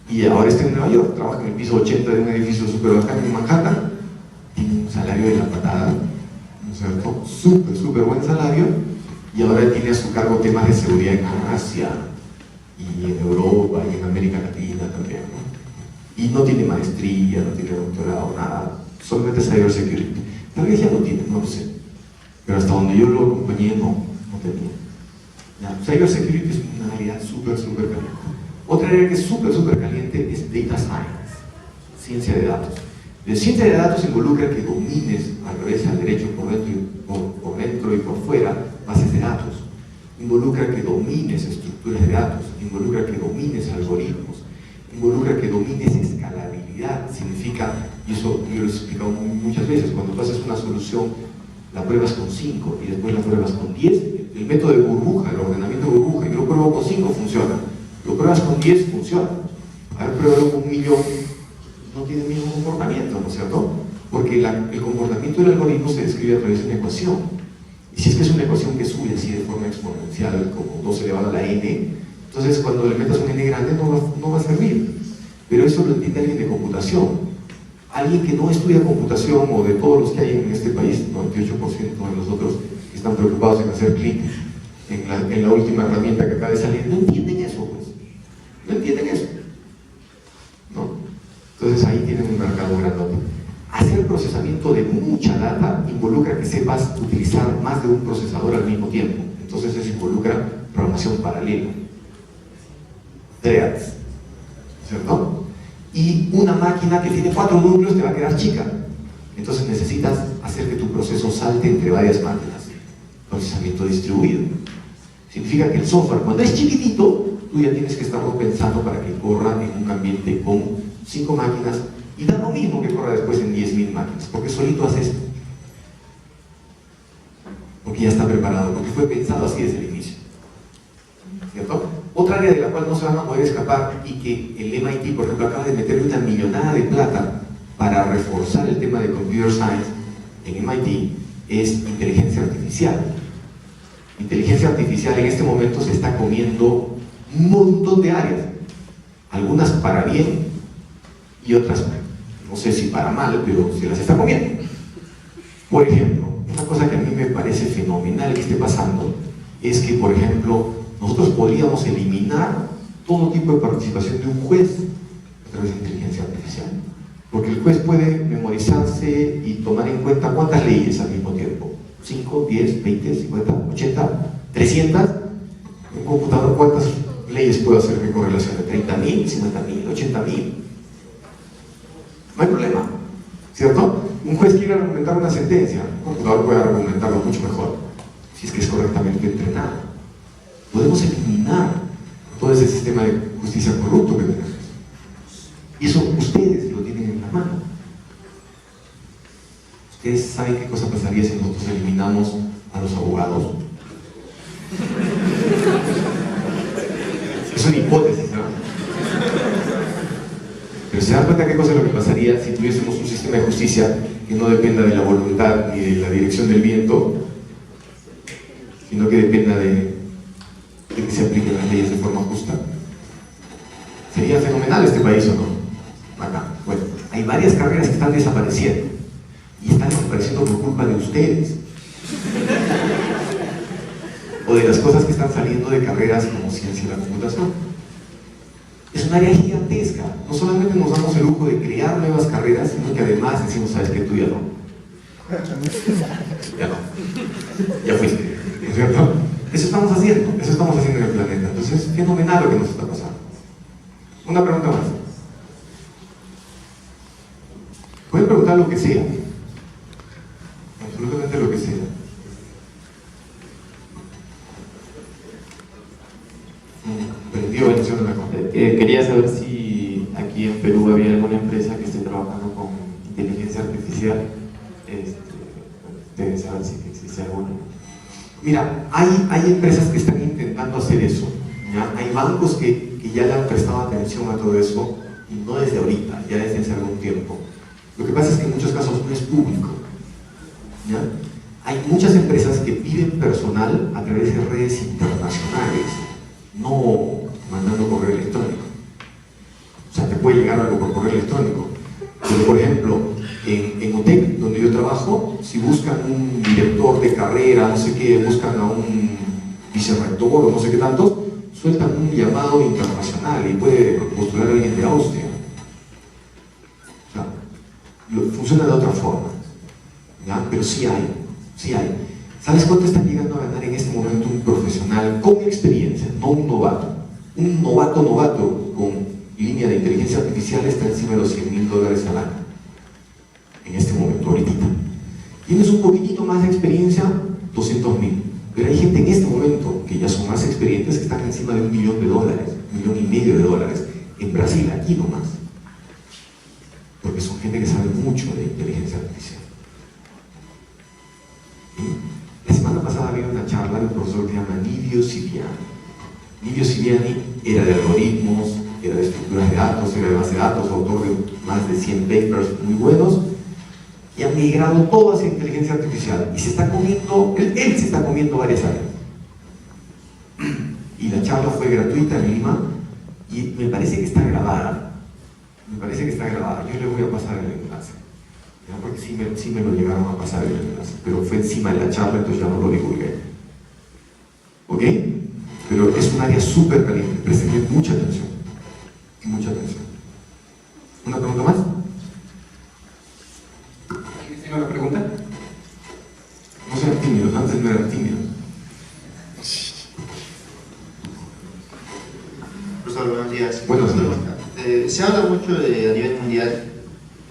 Y ahora estoy en Nueva York, trabajo en el piso 80 de un edificio súper bacán en Manhattan. Tiene un salario de la patada, ¿no es cierto? Súper buen salario. Y ahora tiene a su cargo temas de seguridad en Asia, y en Europa, y en América Latina también, ¿no? Y no tiene maestría, no tiene doctorado, nada. Solamente cybersecurity. Tal vez ya no tiene, no lo sé. Pero hasta donde yo lo acompañé, no tenía. Ya, cybersecurity es una área súper caliente. Otra área que es súper caliente es data science, ciencia de datos. La ciencia de datos involucra que domines al revés, al derecho, por dentro y por fuera, bases de datos. Involucra que domines estructuras de datos, involucra que domines algoritmos, involucra que domines escalabilidad. Significa, y eso yo lo he explicado muchas veces, cuando tú haces una solución, la pruebas con 5 y después la pruebas con 10, el método de burbuja, el ordenamiento de burbuja, yo lo pruebo con 5, funciona. Lo pruebas con 10, funciona. A ver, pruébalo con 1.000.000, no tiene el mismo comportamiento, ¿no es cierto? Porque el comportamiento del algoritmo se describe a través de una ecuación. Y si es que es una ecuación que sube así de forma exponencial, como 2 elevado a la n, entonces cuando le metas un n grande no va a servir. Pero eso lo entiende alguien de computación. Alguien que no estudia computación, o de todos los que hay en este país, 98% de nosotros que están preocupados en hacer clic en la última herramienta que acaba de salir, no entienden eso, pues. No entienden eso, ¿no? Entonces ahí tienen un mercado grandote. Hacer procesamiento de mucha data involucra que sepas utilizar más de un procesador al mismo tiempo. Entonces eso involucra programación paralela, threads, ¿cierto? Y una máquina que tiene 4 núcleos te va a quedar chica. Entonces necesitas hacer que tu proceso salte entre varias máquinas. Procesamiento distribuido. Significa que el software, cuando es chiquitito, tú ya tienes que estarlo pensando para que corra en un ambiente con 5 máquinas, y da lo mismo que corra después en 10.000 máquinas, porque solito hace esto. Porque ya está preparado, porque fue pensado así desde el inicio. ¿Cierto? Otra área de la cual no se van a poder escapar, y que el MIT, por ejemplo, acaba de meterle una millonada de plata para reforzar el tema de computer science en MIT, es inteligencia artificial. Inteligencia artificial en este momento se está comiendo un montón de áreas, algunas para bien y otras, no sé si para mal, pero se las está comiendo. Por ejemplo, una cosa que a mí me parece fenomenal que esté pasando es que, por ejemplo, nosotros podríamos eliminar todo tipo de participación de un juez a través de inteligencia artificial, porque el juez puede memorizarse y tomar en cuenta cuántas leyes al mismo tiempo: 5, 10, 20, 50, 80, 300. Un computador, ¿cuántas leyes puedo hacer mi correlación de 30.000, 50.000, 80.000. No hay problema, ¿cierto? Un juez quiere argumentar una sentencia, un computador puede argumentarlo mucho mejor, si es que es correctamente entrenado. Podemos eliminar todo ese sistema de justicia corrupto que tenemos. Y eso ustedes lo tienen en la mano. ¿Ustedes saben qué cosa pasaría si nosotros eliminamos a los abogados? Es una hipótesis, ¿no? Pero se dan cuenta qué cosa es lo que pasaría si tuviésemos un sistema de justicia que no dependa de la voluntad ni de la dirección del viento, sino que dependa de que se apliquen las leyes de forma justa. Sería fenomenal este país, ¿o no? Acá. Bueno, hay varias carreras que están desapareciendo y están desapareciendo por culpa de ustedes o de las cosas que están saliendo de carreras como ciencia de la computación. Es un área gigantesca. No solamente nos damos el lujo de crear nuevas carreras, sino que además decimos, ¿sabes qué? Tú ya no. Ya no. Ya fuiste. ¿No es cierto? Eso estamos haciendo en el planeta. Entonces es fenomenal lo que nos está pasando. Una pregunta más. Pueden preguntar lo que sea. Absolutamente lo que sea. Quería saber si aquí en Perú había alguna empresa que esté trabajando con inteligencia artificial. Deben saber si existe alguna. Mira, hay empresas que están intentando hacer eso, ¿ya? Hay bancos que ya le han prestado atención a todo eso, y no desde ahorita, ya desde hace algún tiempo. Lo que pasa es que en muchos casos no es público, ¿ya? Hay muchas empresas que piden personal a través de redes internacionales, no mandando correo electrónico. O sea, te puede llegar algo por correo electrónico. Pero, por ejemplo, en UTEC, donde yo trabajo, si buscan un director de carrera, no sé qué, buscan a un vicerrector o no sé qué tantos, sueltan un llamado internacional y puede postular a alguien de Austria. O sea, funciona de otra forma, ¿ya? Pero sí hay. ¿Sabes cuánto está llegando a ganar en este momento un profesional con experiencia, no un novato? Un novato con línea de inteligencia artificial está encima de los $100.000 al año. En este momento, ahorita. Tienes un poquitito más de experiencia, 200.000. Pero hay gente en este momento que ya son más experientes que están encima de $1 millón, $1,5 millones en Brasil, aquí nomás. Porque son gente que sabe mucho de inteligencia artificial. ¿Sí? La semana pasada había una charla de un profesor que se llama Nivio Siviani. Nivio Siviani era de algoritmos, era de estructuras de datos, era de base de datos, autor de más de 100 papers muy buenos, y ha migrado todo hacia inteligencia artificial, y se está comiendo, él se está comiendo varias áreas. Y la charla fue gratuita en Lima, y me parece que está grabada. Yo le voy a pasar el enlace, ¿ya? Porque sí me lo llegaron a pasar el enlace, pero fue encima de la charla, entonces ya no lo divulgué. ¿Ok? Pero es un área súper caliente, presten mucha atención. ¿Una pregunta más? ¿Alguien tiene una pregunta? No sean tímidos, antes no eran tímidos. Profesor, buenos días. Buenos días. Se habla mucho a nivel mundial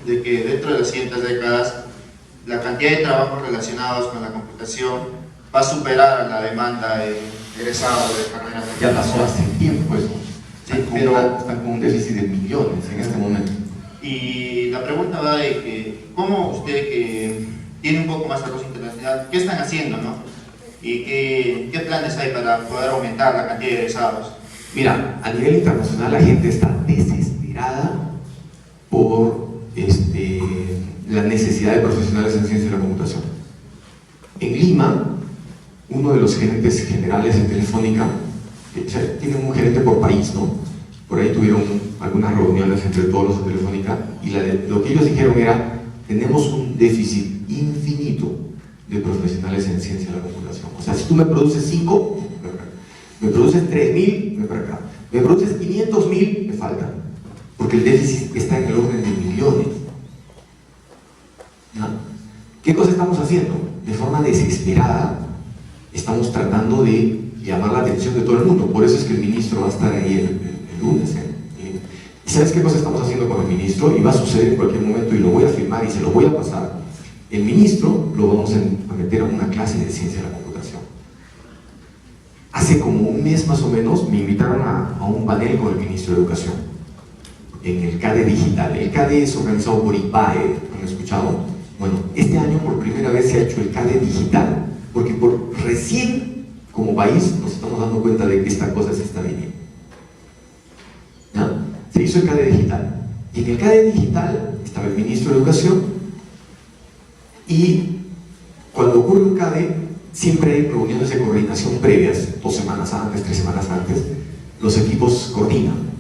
de que dentro de las siguientes décadas la cantidad de trabajos relacionados con la computación va a superar a la demanda de egresados de carreras de Ya pasó hace tiempo eso. Sí, pero Están con un déficit de millones en este momento. Y la pregunta va de que, ¿cómo usted que tiene un poco más de arroz internacional, qué están haciendo, no? ¿Y qué planes hay para poder aumentar la cantidad de egresados? Mira, a nivel internacional la gente está desesperada por la necesidad de profesionales en ciencia de la computación. En Lima, uno de los gerentes generales de Telefónica, tienen un gerente por país, ¿no? Por ahí tuvieron algunas reuniones entre todos los de Telefónica y lo que ellos dijeron era: tenemos un déficit infinito de profesionales en ciencia de la computación. O sea, si tú me produces 5, me produces 3.000, me para acá. Me produces 500.000, me faltan. Porque el déficit está en el orden de millones. ¿No? ¿Qué cosa estamos haciendo? De forma desesperada estamos tratando de llamar la atención de todo el mundo. Por eso es que el ministro va a estar ahí el lunes. ¿Y sabes qué cosa estamos haciendo con el ministro? Y va a suceder en cualquier momento y lo voy a firmar y se lo voy a pasar. El ministro lo vamos a meter a una clase de ciencia de la computación. Hace como un mes más o menos me invitaron a un panel con el ministro de Educación en el CADE Digital. El CADE es organizado por IPAE, ¿han escuchado? Bueno, este año por primera vez se ha hecho el CADE Digital, porque recién como país nos estamos dando cuenta de que esta cosa se está viniendo. ¿Ya? Se hizo el CADE Digital. Y en el CADE Digital estaba el ministro de Educación, y cuando ocurre un CADE siempre hay reuniones de coordinación previas, 2 semanas antes, 3 semanas antes. Los equipos coordinan.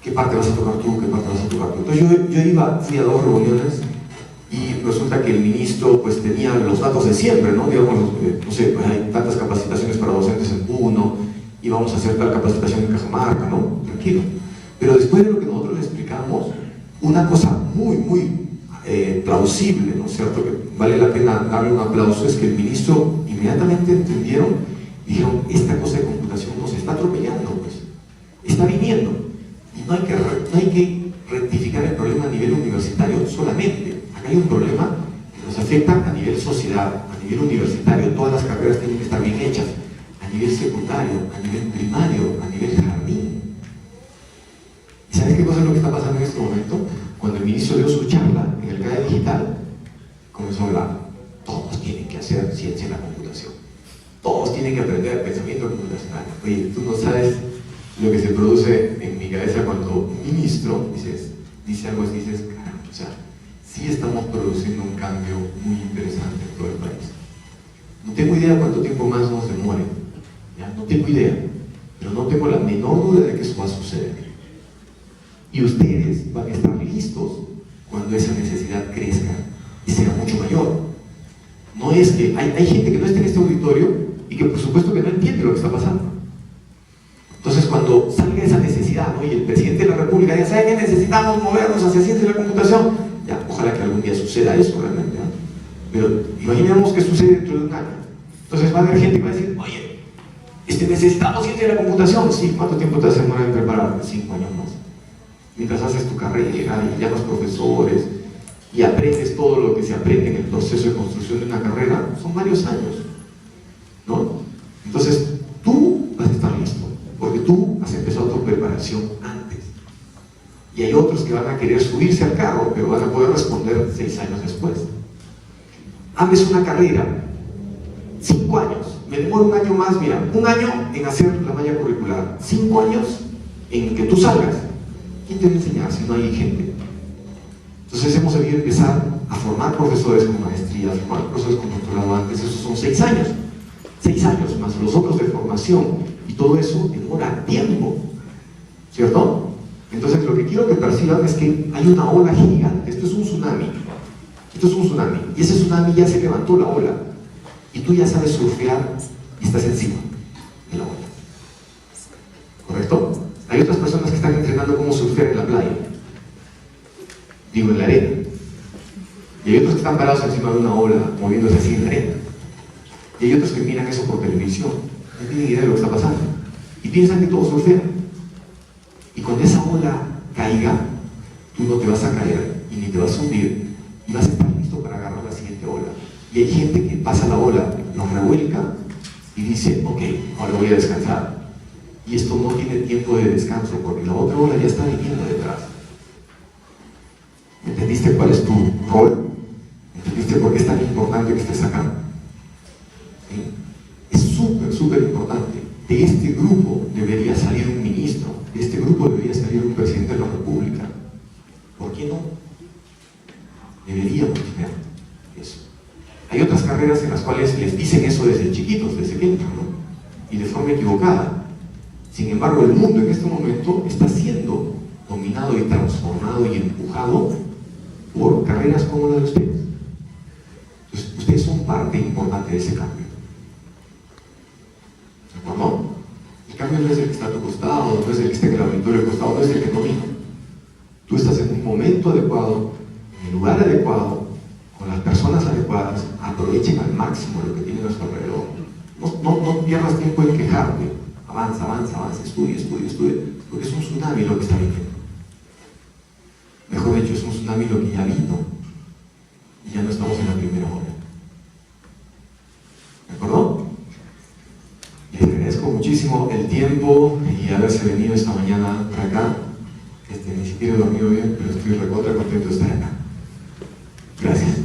¿Qué parte vas a tocar tú? ¿Qué parte vas a tocar tú? Entonces yo fui a 2 reuniones y resulta que el ministro pues tenía los datos de siempre, ¿no? Digamos, no sé, pues hay tantas capacitaciones para docentes en Puno y vamos a hacer tal capacitación en Cajamarca, ¿no? Tranquilo. Pero después de lo que nosotros le explicamos, una cosa muy plausible, ¿no es cierto? Que vale la pena darle un aplauso, es que el ministro inmediatamente entendieron y dijeron, esta cosa de computación nos está atropellando, pues, está viniendo. Y no hay que rectificar el problema a nivel universitario solamente. Acá hay un problema que nos afecta a nivel sociedad, a nivel universitario. Todas las carreras tienen que estar bien hechas, a nivel secundario, a nivel primario, a nivel jardín. ¿Y sabes qué cosa es lo que está pasando en este momento? Cuando el ministro dio su charla en el CADE Digital, comenzó a hablar, todos tienen que hacer ciencia en la computación, todos tienen que aprender pensamiento computacional. Oye, tú no sabes lo que se produce en mi cabeza cuando un ministro dice algo así, dices, caramba, o sea, sí estamos produciendo un cambio muy interesante en todo el país. No tengo idea cuánto tiempo más nos demore, ¿ya? No tengo idea, pero no tengo la menor duda de que eso va a suceder. Y ustedes van a estar listos cuando esa necesidad crezca y sea mucho mayor. No es que hay gente que no está en este auditorio y que por supuesto que no entiende lo que está pasando. Entonces cuando salga esa necesidad, ¿no? Y el presidente de la República diga, ¿sabe qué? Necesitamos movernos hacia ciencia de la computación. Ya, ojalá que algún día suceda eso realmente, ¿no? Pero imaginemos que sucede dentro de un año. Entonces va a haber gente que va a decir, oye, necesitamos ciencia de la computación. Sí, ¿cuánto tiempo te vas a demorar en prepararte? 5 años más. Mientras haces tu carrera y llamas profesores y aprendes todo lo que se aprende en el proceso de construcción de una carrera, son varios años, ¿no? Entonces, tú vas a estar listo, porque tú has empezado tu preparación antes. Y hay otros que van a querer subirse al carro, pero van a poder responder 6 años después. Haces una carrera, 5 años, me demoro 1 año más, mira, 1 año en hacer la malla curricular, 5 años en que tú salgas. ¿Quién te va a enseñar si no hay gente? Entonces hemos debido empezar a formar profesores con maestría, a formar profesores con doctorado antes. Esos son 6 años. 6 años más los otros de formación. Y todo eso demora tiempo, ¿cierto? Entonces lo que quiero que perciban es que hay una ola gigante. Esto es un tsunami. Esto es un tsunami. Y ese tsunami ya se levantó la ola. Y tú ya sabes surfear y estás encima de la ola. ¿Correcto? Hay otras personas que están entrenando cómo surfear en la playa, digo, en la arena. Y hay otros que están parados encima de una ola, moviéndose así en la arena. Y hay otros que miran eso por televisión, no tienen idea de lo que está pasando. Y piensan que todos surfean. Y cuando esa ola caiga, tú no te vas a caer y ni te vas a hundir, y vas a estar listo para agarrar la siguiente ola. Y hay gente que pasa la ola, nos revuelca y dice, ok, ahora voy a descansar. Y esto no tiene tiempo de descanso, porque la otra ola ya está viniendo detrás. ¿Entendiste cuál es tu rol? ¿Entendiste por qué es tan importante que estés acá? ¿Sí? Es súper importante. De este grupo debería salir un ministro, de este grupo debería salir un presidente de la República. ¿Por qué no? Deberíamos tener eso. Hay otras carreras en las cuales les dicen eso desde chiquitos, desde que entran, ¿no? Y de forma equivocada. Sin embargo, el mundo en este momento está siendo dominado y transformado y empujado por carreras como la de ustedes. Entonces, ustedes son parte importante de ese cambio. ¿De acuerdo? El cambio no es el que está a tu costado, no es el que está en el auditorio al costado, no es el que no vino. Tú estás en un momento adecuado, en el lugar adecuado, con las personas adecuadas. Aprovechen al máximo lo que tienen a su alrededor. No pierdas tiempo en quejarte. Avanza, estudia, porque es un tsunami lo que está viniendo. Mejor dicho, es un tsunami lo que ya vino y ya no estamos en la primera ola. ¿De acuerdo? Les agradezco muchísimo el tiempo y haberse venido esta mañana para acá. Ni siquiera he dormido bien, pero estoy recontra contento de estar acá. Gracias.